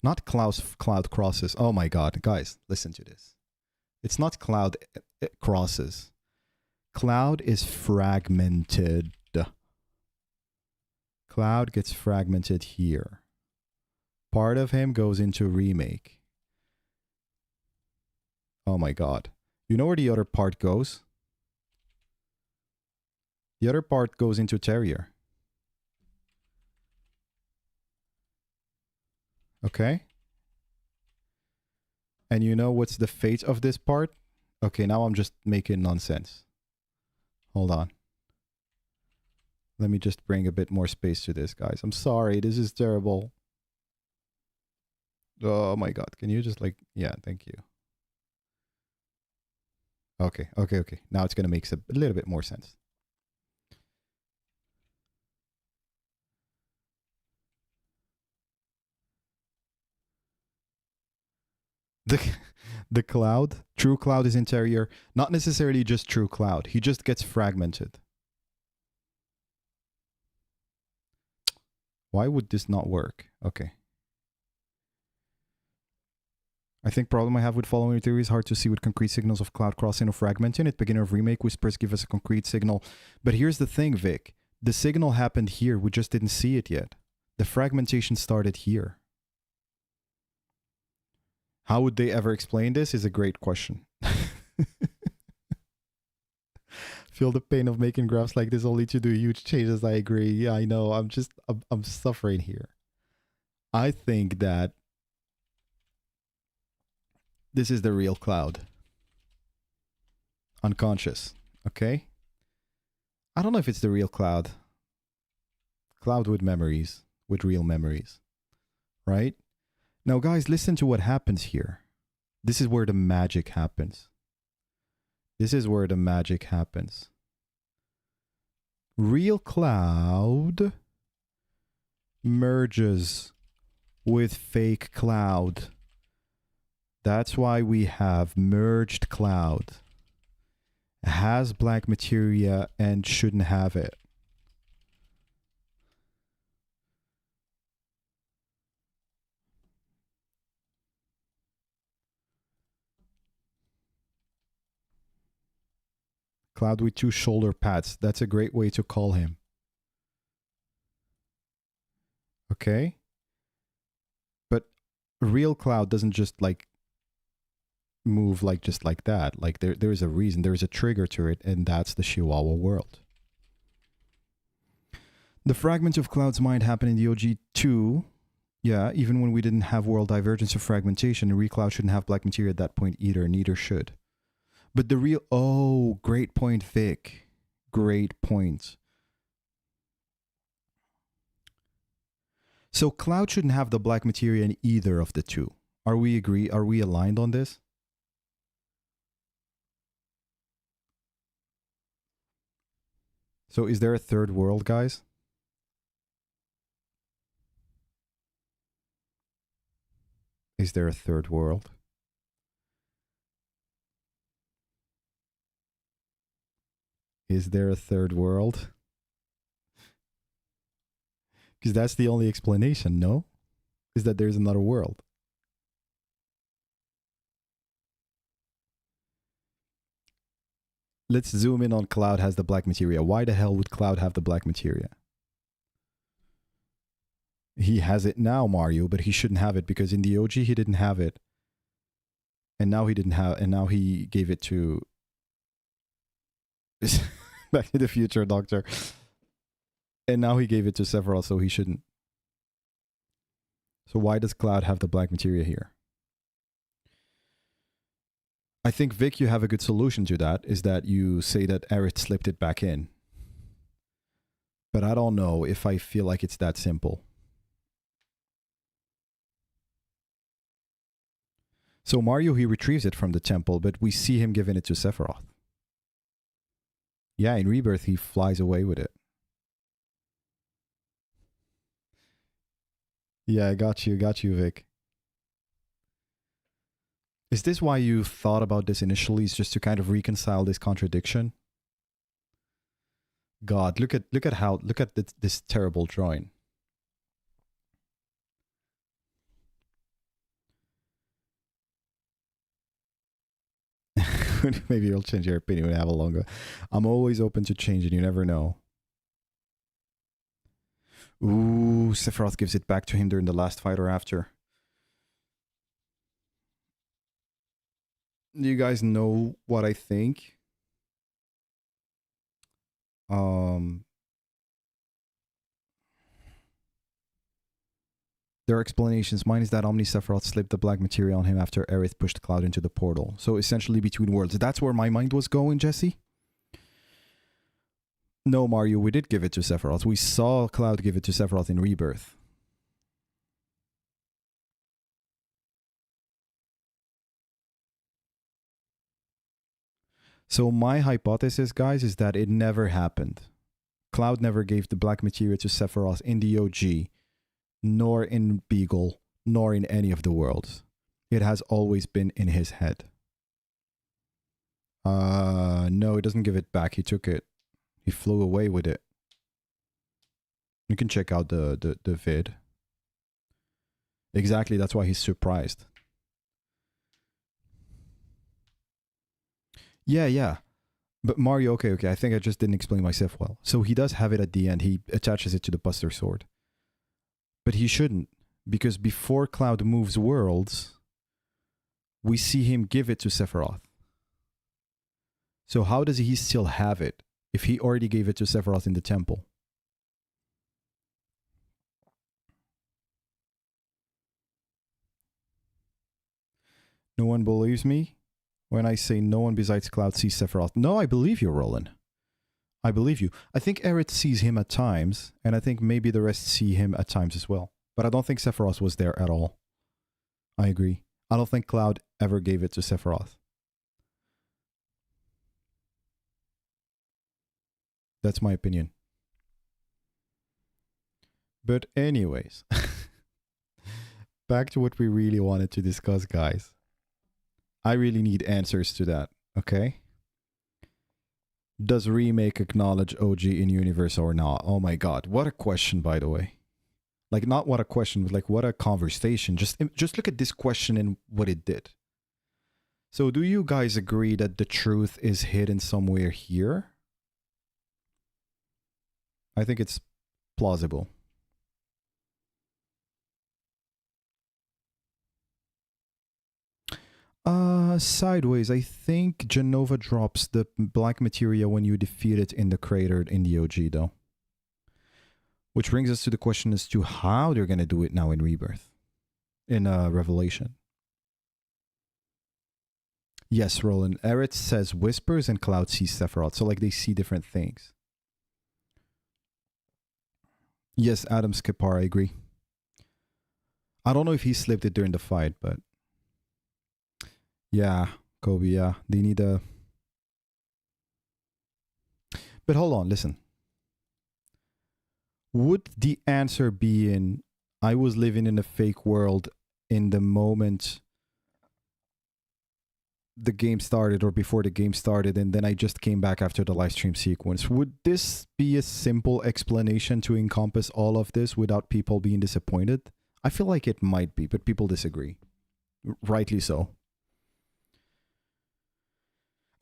Not Cloud crosses. Oh my God, guys, listen to this. It's not Cloud crosses. Cloud is fragmented. Cloud gets fragmented here. Part of him goes into remake. Oh my God. You know where the other part goes? The other part goes into Terrier. Okay? And you know what's the fate of this part? Okay, now I'm just making nonsense. Hold on. Let me just bring a bit more space to this, guys. I'm sorry, this is terrible. Oh my god, can you just like... Yeah, thank you. Okay. Now it's gonna make a little bit more sense. The cloud, true cloud is interior, not necessarily just true cloud. He just gets fragmented. Why would this not work? Okay. I think problem I have with following theory is hard to see with concrete signals of cloud crossing or fragmenting. At beginning of remake, whispers give us a concrete signal. But here's the thing, Vic. The signal happened here. We just didn't see it yet. The fragmentation started here. How would they ever explain this is a great question. Feel the pain of making graphs like this only to do huge changes. I agree. Yeah, I know. I'm suffering here. I think that this is the real cloud. Unconscious. Okay? I don't know if it's the real cloud. Cloud with memories. With real memories. Right? Now, guys, listen to what happens here. This is where the magic happens. This is where the magic happens. Real cloud merges with fake cloud. That's why we have merged cloud. Has black materia and shouldn't have it. Cloud with two shoulder pads. That's a great way to call him. Okay? But real cloud doesn't just like move like just like that. Like there is a reason, there is a trigger to it, and that's the Chihuahua world. The fragment of cloud's mind happened in the OG2. Yeah, even when we didn't have world divergence or fragmentation, real cloud shouldn't have black materia at that point either. Neither should. But the real... Oh, great point, Vic. Great point. So cloud shouldn't have the black materia in either of the two. Are we aligned on this? So is there a third world, guys? Is there a third world? Is there a third world? Because that's the only explanation, no? Is that there's another world. Let's zoom in on Cloud has the black materia. Why the hell would Cloud have the black materia? He has it now, Mario, but he shouldn't have it because in the OG he didn't have it. And now he didn't have, and now he gave it to Back to the Future Doctor. And now he gave it to Sephiroth, so he shouldn't. So why does Cloud have the black materia here? I think, Vic, you have a good solution to that, is that you say that Aerith slipped it back in. But I don't know if I feel like it's that simple. So Mario, he retrieves it from the temple, but we see him giving it to Sephiroth. Yeah, in Rebirth, he flies away with it. Yeah, I got you, Vic. Is this why you thought about this initially? Is just to kind of reconcile this contradiction? God, look at this terrible drawing. Maybe you'll change your opinion when I have a longer. I'm always open to change, and you never know. Ooh, Sephiroth gives it back to him during the last fight or after. Do you guys know what I think? There are explanations. Mine is that Omni Sephiroth slipped the black materia on him after Aerith pushed Cloud into the portal. So essentially between worlds. That's where my mind was going, Jesse. No, Mario, we did give it to Sephiroth. We saw Cloud give it to Sephiroth in Rebirth. So my hypothesis, guys, is that it never happened. Cloud never gave the black materia to Sephiroth in the OG, nor in Beagle, nor in any of the worlds. It has always been in his head. No, he doesn't give it back. He took it. He flew away with it. You can check out the vid. Exactly, that's why he's surprised. Yeah. But Mario, okay, I think I just didn't explain myself well. So he does have it at the end. He attaches it to the Buster Sword. But he shouldn't, because before Cloud moves worlds, we see him give it to Sephiroth. So how does he still have it if he already gave it to Sephiroth in the temple? No one believes me when I say no one besides Cloud sees Sephiroth. No, I believe you, Roland. I believe you. I think Aerith sees him at times, and I think maybe the rest see him at times as well. But I don't think Sephiroth was there at all. I agree. I don't think Cloud ever gave it to Sephiroth. That's my opinion. But anyways, back to what we really wanted to discuss, guys. I really need answers to that, okay? Does remake acknowledge OG in universe or not? Oh my god, what a question, by the way. Like, not what a question, but like what a conversation. Just look at this question and what it did. So do you guys agree that the truth is hidden somewhere here? I think it's plausible. Sideways. I think Genova drops the black materia when you defeat it in the crater in the OG, though. Which brings us to the question as to how they're going to do it now in Rebirth. In Revelation. Yes, Roland. Aerith says whispers and Cloud sees Sephiroth. So, like, they see different things. Yes, Adam Skipar, I agree. I don't know if he slipped it during the fight, but... yeah, Kobe, yeah. They need a... But hold on, listen. Would the answer be in, I was living in a fake world in the moment the game started or before the game started, and then I just came back after the live stream sequence? Would this be a simple explanation to encompass all of this without people being disappointed? I feel like it might be, but people disagree. Rightly so.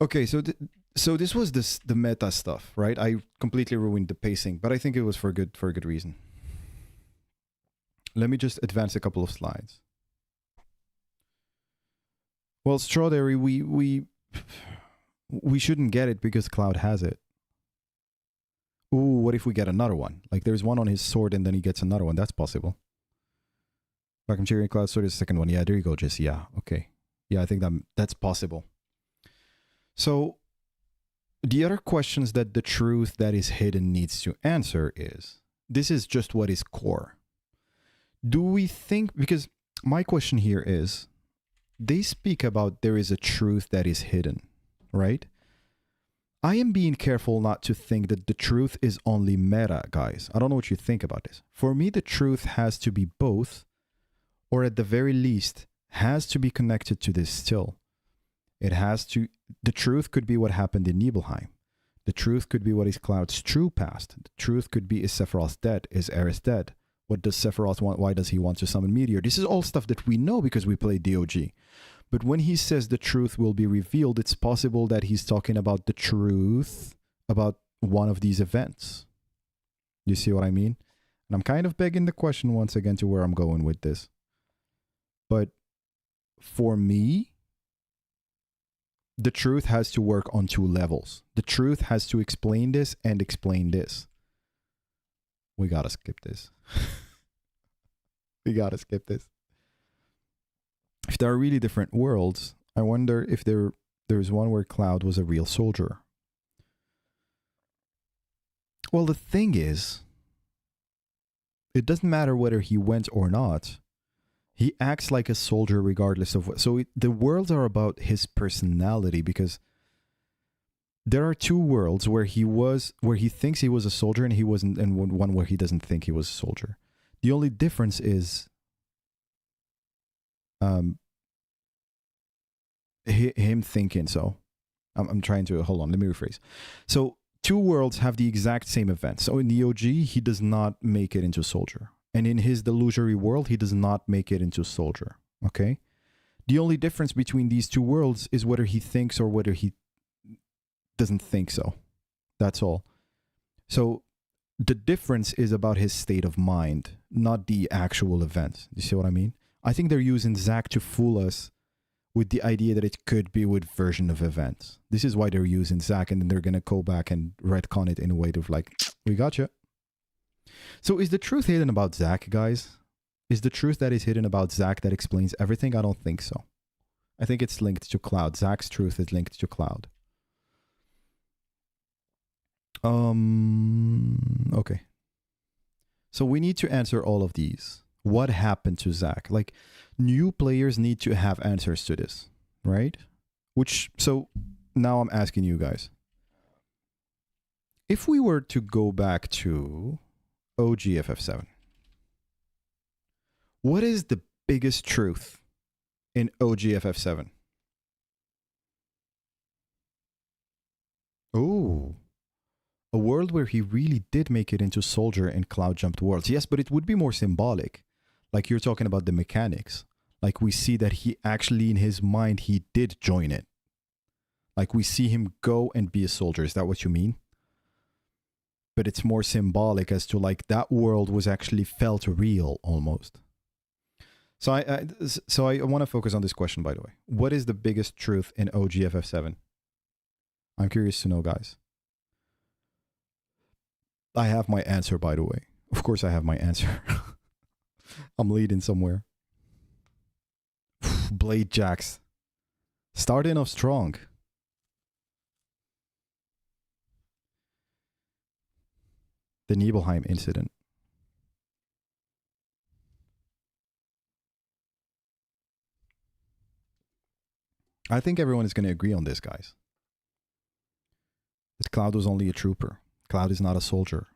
Okay, so this was the meta stuff, right? I completely ruined the pacing, but I think it was for a good reason. Let me just advance a couple of slides. Well, Strawberry, we shouldn't get it because Cloud has it. Ooh, what if we get another one? Like, there's one on his sword and then he gets another one. That's possible. Back from Cheering Cloud sword is the second one. Yeah, there you go, Jesse. Yeah, okay. Yeah, I think that's possible. So, the other questions that the truth that is hidden needs to answer is, this is just what is core. Do we think, because my question here is, they speak about there is a truth that is hidden, right? I am being careful not to think that the truth is only meta, guys. I don't know what you think about this. For me, the truth has to be both, or at the very least, has to be connected to this still. It has to, the truth could be what happened in Nibelheim. The truth could be what is Cloud's true past. The truth could be, is Sephiroth dead? Is Aerith dead? What does Sephiroth want? Why does he want to summon Meteor? This is all stuff that we know because we played DOG. But when he says the truth will be revealed, it's possible that he's talking about the truth about one of these events. You see what I mean? And I'm kind of begging the question once again to where I'm going with this. But for me, the truth has to work on two levels. The truth has to explain this and explain this. We gotta skip this. We gotta skip this. If there are really different worlds, I wonder if there's one where Cloud was a real soldier. Well, the thing is, it doesn't matter whether he went or not. He acts like a soldier regardless of what. So the worlds are about his personality, because there are two worlds where he thinks he was a soldier and he wasn't, and one where he doesn't think he was a soldier. The only difference is him thinking so. I'm trying to, hold on, let me rephrase. So two worlds have the exact same event. So in the OG, he does not make it into soldier. And in his delusionary world, he does not make it into soldier. Okay? The only difference between these two worlds is whether he thinks or whether he doesn't think so. That's all. So the difference is about his state of mind, not the actual event. You see what I mean? I think they're using Zack to fool us with the idea that it could be with version of events. This is why they're using Zack, and then they're going to go back and retcon it in a way of like, we got you. So is the truth hidden about Zack, guys? Is the truth that is hidden about Zack that explains everything? I don't think so. I think it's linked to Cloud. Zack's truth is linked to Cloud. Okay. So we need to answer all of these. What happened to Zack? Like, new players need to have answers to this, right? So now I'm asking you guys. If we were to go back to OG FF7, what is the biggest truth in OG FF7? Oh, a world where he really did make it into soldier and Cloud jumped worlds. Yes, but it would be more symbolic. Like, you're talking about the mechanics. Like, we see that he actually, in his mind, he did join it. Like, we see him go and be a soldier. Is that what you mean? But it's more symbolic as to, like, that world was actually felt real almost. So I want to focus on this question, by the way. What is the biggest truth in OG FF7? I'm curious to know, guys. I have my answer, by the way. Of course I have my answer. I'm leading somewhere. Blade Jacks. Starting off strong. The Nibelheim incident. I think everyone is going to agree on this, guys. That Cloud was only a trooper. Cloud is not a soldier.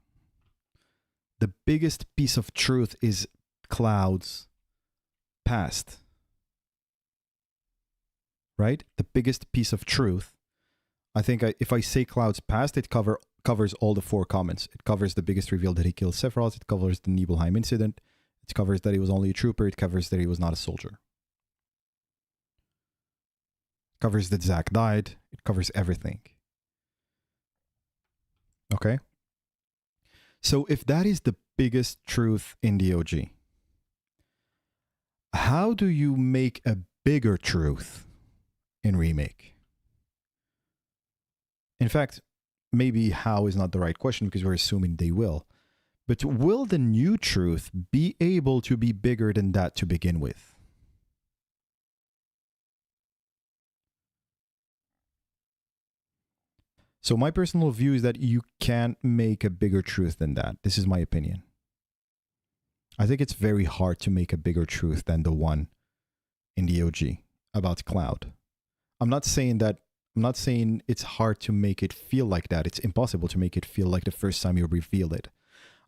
The biggest piece of truth is Cloud's past. Right? The biggest piece of truth. I think if I say Cloud's past, it covers all the 4 comments. It covers the biggest reveal that he killed Sephiroth. It covers the Nibelheim incident. It covers that he was only a trooper. It covers that he was not a soldier. It covers that Zack died. It covers everything. Okay? So if that is the biggest truth in the OG, how do you make a bigger truth in Remake? In fact, maybe how is not the right question because we're assuming they will. But will the new truth be able to be bigger than that to begin with? So my personal view is that you can't make a bigger truth than that. This is my opinion. I think it's very hard to make a bigger truth than the one in the OG about Cloud. I'm not saying it's hard to make it feel like that. It's impossible to make it feel like the first time you reveal it.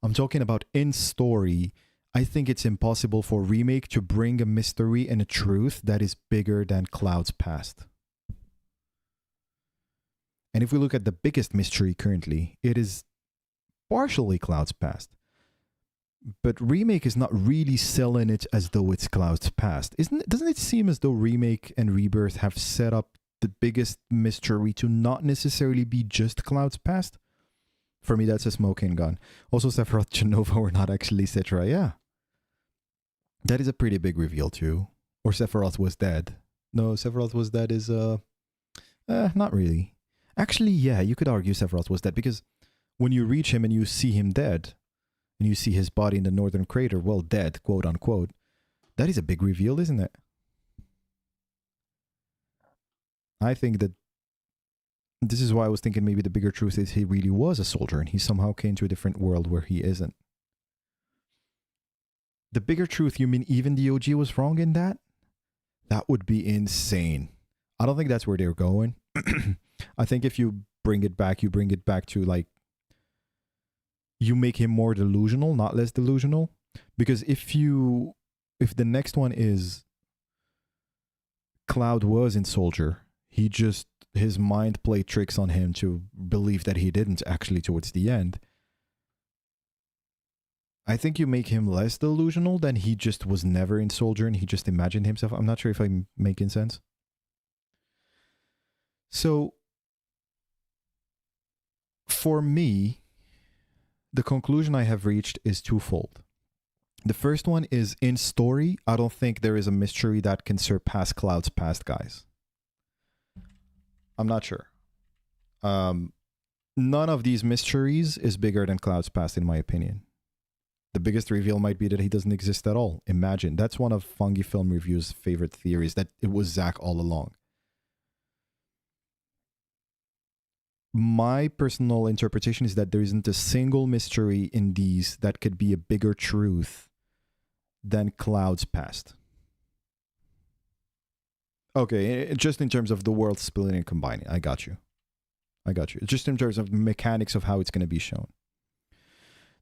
I'm talking about in story. I think it's impossible for Remake to bring a mystery and a truth that is bigger than Cloud's past. And if we look at the biggest mystery currently, it is partially Cloud's past. But Remake is not really selling it as though it's Cloud's past. Doesn't it seem as though Remake and Rebirth have set up the biggest mystery to not necessarily be just Cloud's past? For me, that's a smoking gun. Also, Sephiroth Genova were not actually Citra. Yeah. That is a pretty big reveal too. Or Sephiroth was dead. No, Sephiroth was dead is, not really. Actually, yeah, you could argue Sephiroth was dead because when you reach him and you see him dead, and you see his body in the northern crater, well, dead, quote unquote. That is a big reveal, isn't it? I think that this is why I was thinking maybe the bigger truth is he really was a soldier and he somehow came to a different world where he isn't. The bigger truth, you mean even the OG was wrong in that? That would be insane. I don't think that's where they're going. I think if you bring it back to like, you make him more delusional, not less delusional. Because if the next one is Cloud was in Soldier, his mind played tricks on him to believe that he didn't actually towards the end. I think you make him less delusional than he just was never in Soldier and he just imagined himself. I'm not sure if I'm making sense. So, for me, the conclusion I have reached is twofold. The first one is, in story, I don't think there is a mystery that can surpass Cloud's past, guys. I'm not sure. None of these mysteries is bigger than Cloud's past, in my opinion. The biggest reveal might be that he doesn't exist at all. Imagine. That's one of Fungi Film Review's favorite theories, that it was Zack all along. My personal interpretation is that there isn't a single mystery in these that could be a bigger truth than Cloud's past. Okay, just in terms of the world splitting and combining. I got you. Just in terms of mechanics of how it's going to be shown.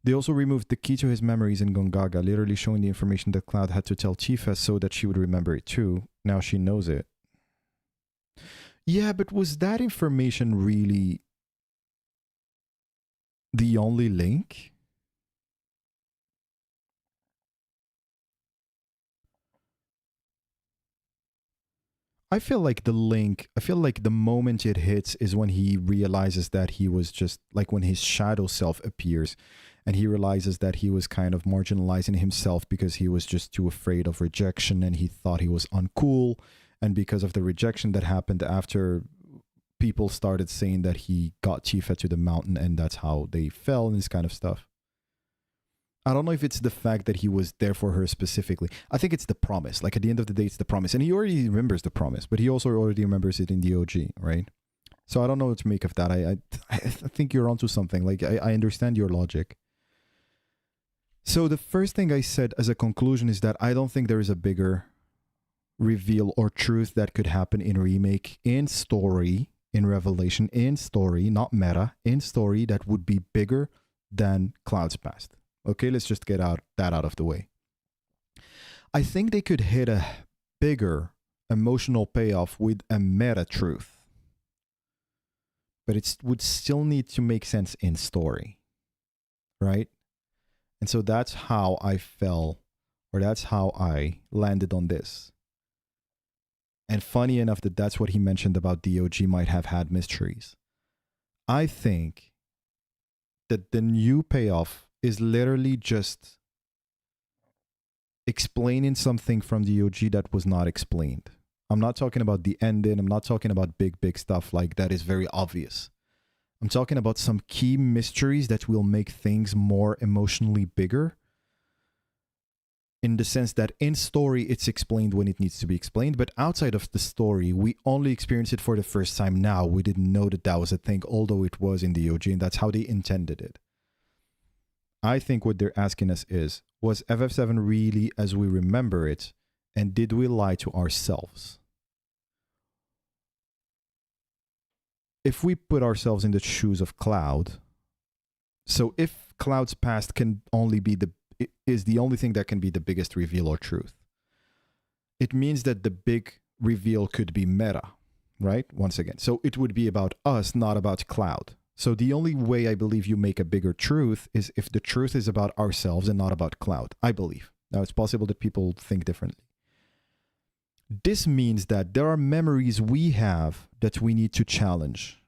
They also removed the key to his memories in Gongaga, literally showing the information that Cloud had to tell Tifa so that she would remember it too. Now she knows it. Yeah, but was that information really the only link? I feel like the moment it hits is when he realizes that he was just, like when his shadow self appears and he realizes that he was kind of marginalizing himself because he was just too afraid of rejection and he thought he was uncool. And because of the rejection that happened after, people started saying that he got Tifa to the mountain and that's how they fell and this kind of stuff. I don't know if it's the fact that he was there for her specifically. I think it's the promise. Like at the end of the day, it's the promise. And he already remembers the promise, but he also already remembers it in the OG, right? So I don't know what to make of that. I think you're onto something. Like I understand your logic. So the first thing I said as a conclusion is that I don't think there is a bigger reveal or truth that could happen in Remake, in story, in Revelation, in story, not meta, in story that would be bigger than Cloud's past. Okay, let's just get that out of the way. I think they could hit a bigger emotional payoff with a meta truth. But it would still need to make sense in story. Right? And so that's how I that's how I landed on this. And funny enough that's what he mentioned about DOG might have had mysteries. I think that the new payoff is literally just explaining something from the OG that was not explained. I'm not talking about the ending. I'm not talking about big stuff like that is very obvious. I'm talking about some key mysteries that will make things more emotionally bigger, in the sense that in story, it's explained when it needs to be explained, but outside of the story, we only experience it for the first time now. We didn't know that that was a thing, although it was in the OG, and that's how they intended it. I think what they're asking us is, was FF7 really as we remember it, and did we lie to ourselves? If we put ourselves in the shoes of Cloud, so if Cloud's past can only be is the only thing that can be the biggest reveal or truth, it means that the big reveal could be meta, right? Once again. So it would be about us, not about Cloud. So the only way I believe you make a bigger truth is if the truth is about ourselves and not about Cloud, I believe. Now, it's possible that people think differently. This means that there are memories we have that we need to challenge.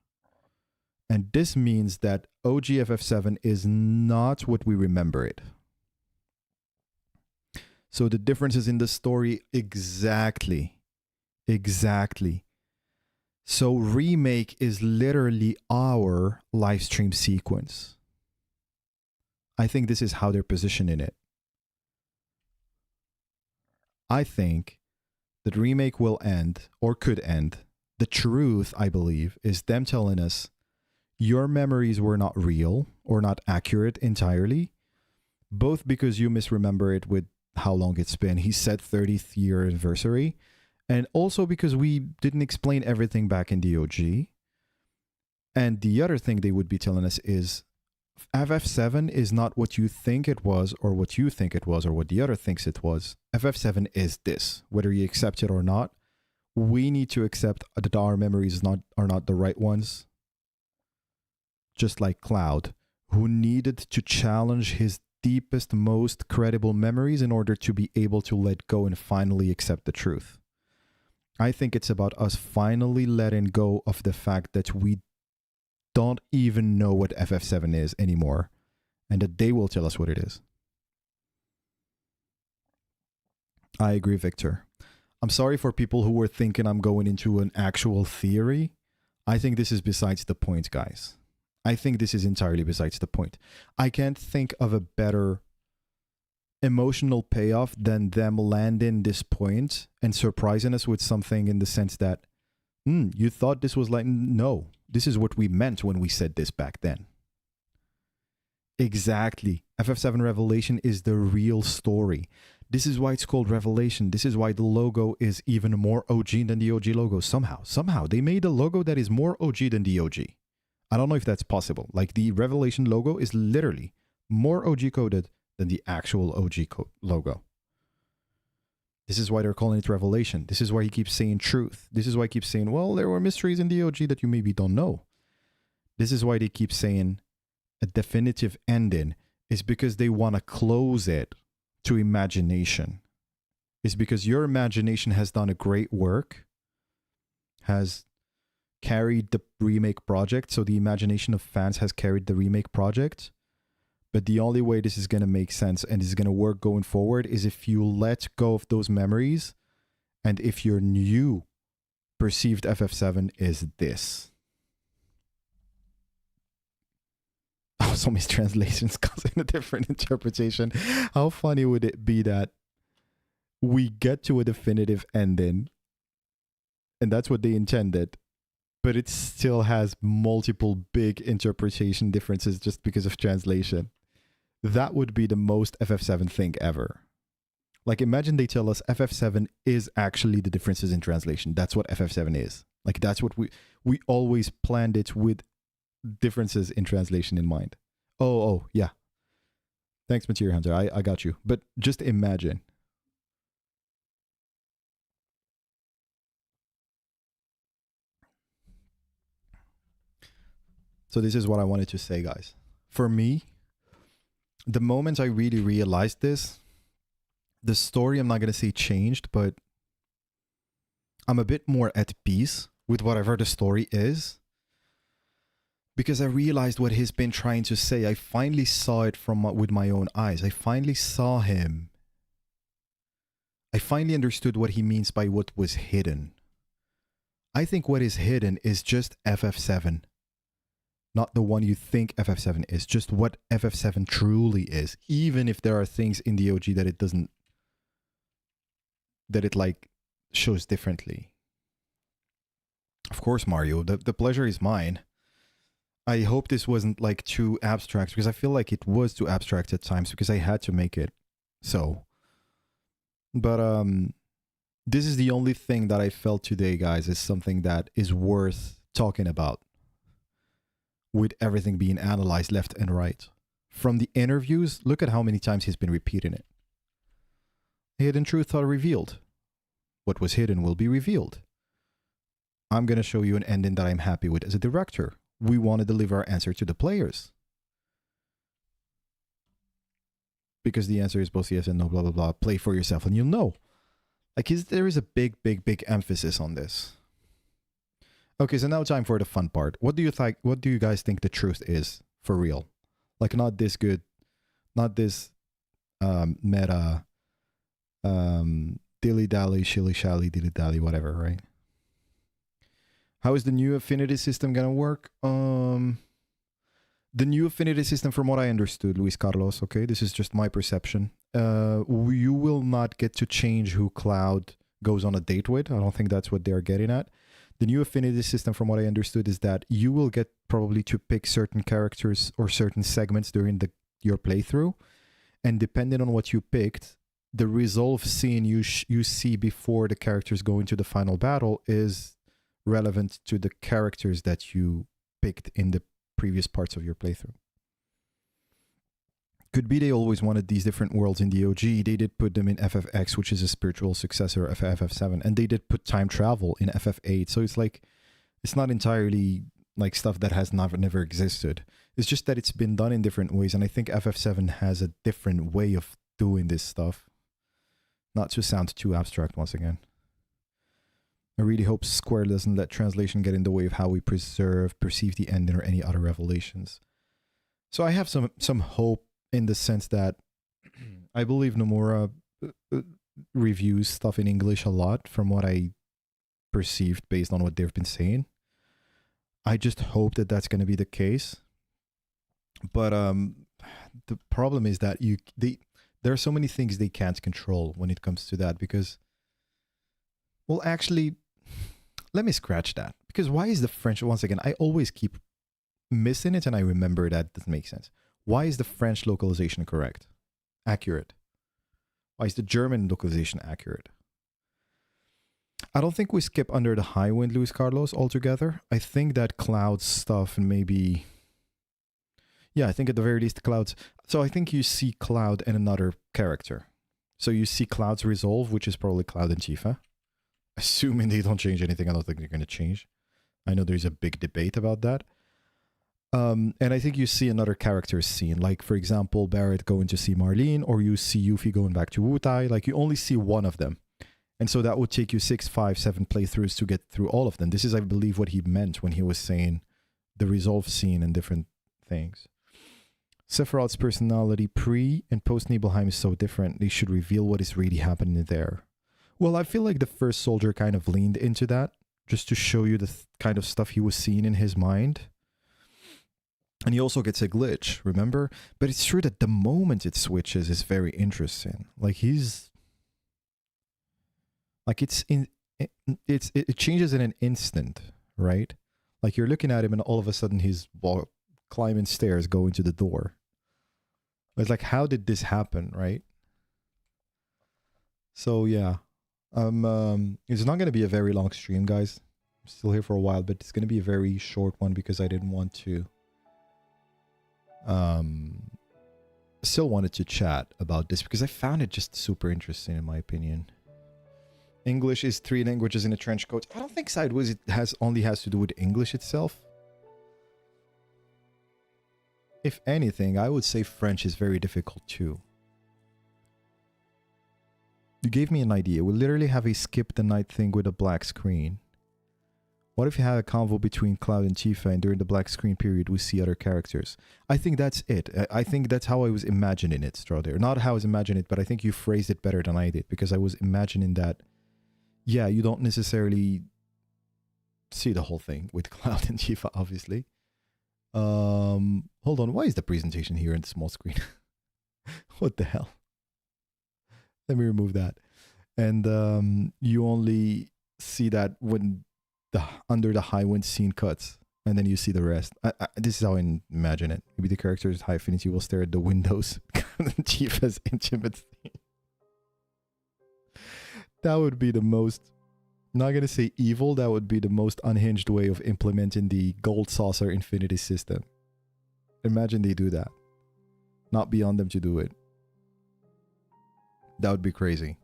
And this means that OG FF7 is not what we remember it. So the differences in the story, exactly. So Remake is literally our live stream sequence. I think this is how they're positioning it. I think that remake will end or could end. The truth, I believe, is them telling us your memories were not real or not accurate entirely, both because you misremember it with how long it's been. He said 30th year anniversary, and also because we didn't explain everything back in the OG. And the other thing they would be telling us is FF7 is not what you think it was, or what you think it was, or what the other thinks it was. FF7 is this, whether you accept it or not. We need to accept that our memories are not the right ones. Just like Cloud, who needed to challenge his deepest, most credible memories in order to be able to let go and finally accept the truth. I think it's about us finally letting go of the fact that we don't even know what FF7 is anymore, and that they will tell us what it is. I agree, Victor. I'm sorry for people who were thinking I'm going into an actual theory. I think this is besides the point, guys. I think this is entirely besides the point. I can't think of a better emotional payoff than them landing this point and surprising us with something in the sense that, you thought this was like, no, this is what we meant when we said this back then. Exactly. FF7 Revelation is the real story. This is why it's called Revelation. This is why the logo is even more OG than the OG logo. Somehow, they made a logo that is more OG than the OG. I don't know if that's possible. Like, the Revelation logo is literally more OG coded than the actual OG logo. This is why they're calling it Revelation. This is why he keeps saying truth. This is why he keeps saying, well, there were mysteries in the OG that you maybe don't know. This is why they keep saying a definitive ending, is because they want to close it to imagination. It's because your imagination has done a great work, has carried the remake project, so the imagination of fans has carried the remake project. But the only way this is going to make sense and is going to work going forward is if you let go of those memories, and if your new perceived FF7 is this. Oh, so mistranslations causing a different interpretation. How funny would it be that we get to a definitive ending, and that's what they intended, but it still has multiple big interpretation differences just because of translation? That would be the most FF7 thing ever. Like, imagine they tell us FF7 is actually the differences in translation. That's what FF7 is. Like, that's what we always planned it with differences in translation in mind. Oh, yeah. Thanks, Material Hunter. I got you. But just imagine. So this is what I wanted to say, guys. For me, the moment I really realized this, the story, I'm not going to say changed, but I'm a bit more at peace with whatever the story is, because I realized what he's been trying to say. I finally saw it with my own eyes. I finally saw him. I finally understood what he means by what was hidden. I think what is hidden is just FF7. Not the one you think FF7 is, just what FF7 truly is. Even if there are things in the OG that it doesn't, that it like shows differently. Of course, Mario, the pleasure is mine. I hope this wasn't like too abstract, because I feel like it was too abstract at times because I had to make it so. But this is the only thing that I felt today, guys, is something that is worth talking about, with everything being analyzed left and right. From the interviews, look at how many times he's been repeating it. Hidden truth are revealed. What was hidden will be revealed. I'm going to show you an ending that I'm happy with as a director. We want to deliver our answer to the players. Because the answer is both yes and no, blah, blah, blah. Play for yourself and you'll know. Like, there is a big, big, big emphasis on this. Okay, so now time for the fun part. What do you think? What do you guys think the truth is for real? Like, not this good, not this meta, dilly dally, shilly shally, dilly dally, whatever, right? How is the new affinity system gonna work? The new affinity system, from what I understood, Luis Carlos, okay, this is just my perception. You will not get to change who Cloud goes on a date with. I don't think that's what they're getting at. The new affinity system, from what I understood, is that you will get probably to pick certain characters or certain segments during your playthrough, and depending on what you picked, the resolve scene you see before the characters go into the final battle is relevant to the characters that you picked in the previous parts of your playthrough. Could be they always wanted these different worlds in the OG. They did put them in FFX, which is a spiritual successor of FF7, and they did put time travel in FF8. So it's like, it's not entirely like stuff that has never existed. It's just that it's been done in different ways, and I think FF7 has a different way of doing this stuff. Not to sound too abstract once again. I really hope Square doesn't let translation get in the way of how we perceive the ending or any other revelations. So I have some hope in the sense that I believe Nomura reviews stuff in English a lot from what I perceived based on what they've been saying. I just hope that that's going to be the case. But the problem is that there are so many things they can't control when it comes to that, because, well, actually, let me scratch that. Because why is the French, once again, I always keep missing it and I remember that doesn't make sense. Why is the French localization correct? Accurate? Why is the German localization accurate? I don't think we skip Under the High Wind, Luis Carlos, altogether. I think that Cloud's stuff and maybe... Yeah, I think at the very least Cloud's... So I think you see Cloud and another character. So you see Cloud's resolve, which is probably Cloud and Tifa. Assuming they don't change anything, I don't think they're going to change. I know there's a big debate about that. And I think you see another character's scene. Like, for example, Barrett going to see Marlene, or you see Yuffie going back to Wutai. Like, you only see one of them. And so that would take you 6, 5, 7 playthroughs to get through all of them. This is, I believe, what he meant when he was saying the resolve scene and different things. Sephiroth's personality pre and post Nibelheim is so different. They should reveal what is really happening there. Well, I feel like the first soldier kind of leaned into that, just to show you the kind of stuff he was seeing in his mind. And he also gets a glitch, remember? But it's true that the moment it switches is very interesting. Like, he's... Like, it changes in an instant, right? Like, you're looking at him and all of a sudden he's climbing stairs going to the door. It's like, how did this happen, right? So, yeah. It's not going to be a very long stream, guys. I'm still here for a while, but it's going to be a very short one because I didn't want to... still wanted to chat about this because I found it just super interesting, in my opinion. English is 3 languages in a trench coat. I don't think Sideways it only has to do with English itself. If anything, I would say French is very difficult too. You gave me an idea. We'll literally have a skip the night thing with a black screen. What if you had a convo between Cloud and Tifa and during the black screen period we see other characters? I think that's it. I think that's how I was imagining it, Strawder. Not how I was imagining it, but I think you phrased it better than I did, because I was imagining that, yeah, you don't necessarily see the whole thing with Cloud and Tifa, obviously. Hold on, why is the presentation here in the small screen? What the hell? Let me remove that. And you only see that when the under the high wind scene cuts, and then you see the rest. This is how I imagine it. Maybe the characters high affinity will stare at the windows. Tifa's intimate scene. That would be the most, not gonna say evil, that would be the most unhinged way of implementing the gold saucer infinity system. Imagine they do that. Not beyond them to do it. That would be crazy.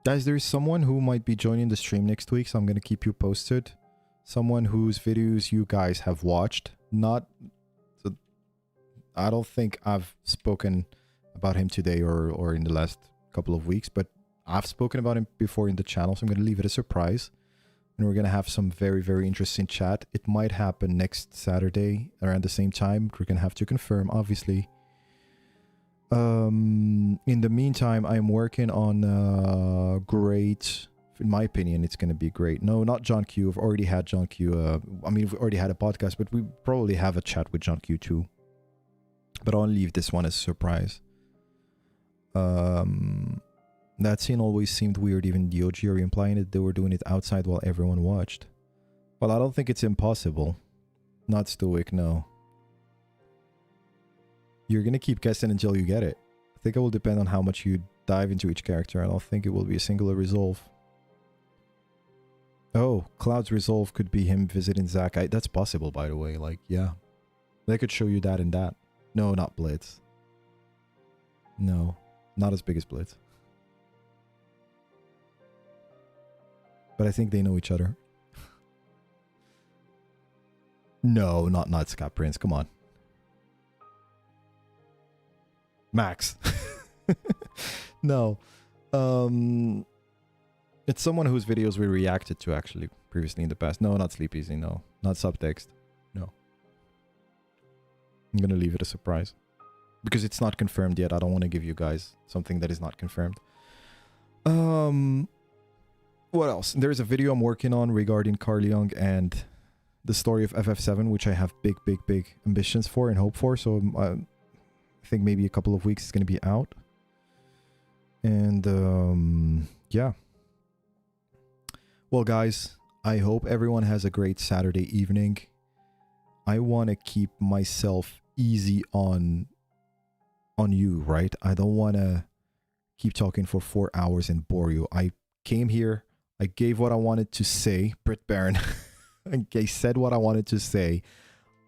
Guys, there's someone who might be joining the stream next week, so I'm going to keep you posted. Someone whose videos you guys have watched. Not... I don't think I've spoken about him today or in the last couple of weeks, but I've spoken about him before in the channel, so I'm going to leave it a surprise. And we're going to have some very, very interesting chat. It might happen next Saturday around the same time. We're going to have to confirm, obviously. In the meantime, I'm working on a great In my opinion, it's going to be great. No, not John Q. I've already had John Q. I mean, we've already had a podcast, but we probably have a chat with John Q too. But I'll leave this one as a surprise. That scene always seemed weird, even the Ojiri implying that they were doing it outside while everyone watched. Well, I don't think it's impossible. Not stoic, no. You're gonna keep guessing until you get it. I think it will depend on how much you dive into each character. I don't think it will be a singular resolve. Oh, Cloud's resolve could be him visiting Zack. That's possible, by the way. Like, yeah. They could show you that and that. No, not Blitz. No, not as big as Blitz. But I think they know each other. No, not Scott Prince. Come on. Max. No. It's someone whose videos we reacted to actually previously in the past. No, not Sleep Easy. No, not Subtext. No. I'm gonna leave it a surprise. Because it's not confirmed yet. I don't want to give you guys something that is not confirmed. What else? There's a video I'm working on regarding Carl Jung and the story of FF7, which I have big ambitions for and hope for. So I think maybe a couple of weeks it's going to be out. And yeah. Well, guys, I hope everyone has a great Saturday evening. I want to keep myself easy on you, right? I don't want to keep talking for 4 hours and bore you. I came here, I gave what I wanted to say, Britt Baron. I said what I wanted to say.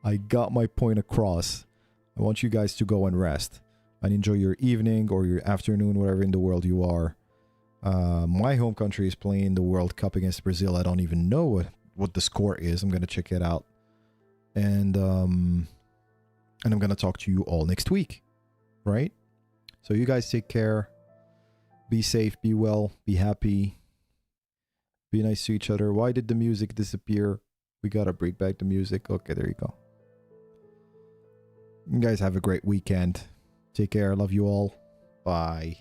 I got my point across. I want you guys to go and rest and enjoy your evening or your afternoon, wherever in the world you are. My home country is playing the World Cup against Brazil. I don't even know what the score is. I'm going to check it out. And I'm going to talk to you all next week. Right? So you guys take care. Be safe, be well, be happy. Be nice to each other. Why did the music disappear? We gotta bring back the music. Okay, there you go. You guys have a great weekend. Take care. Love you all. Bye.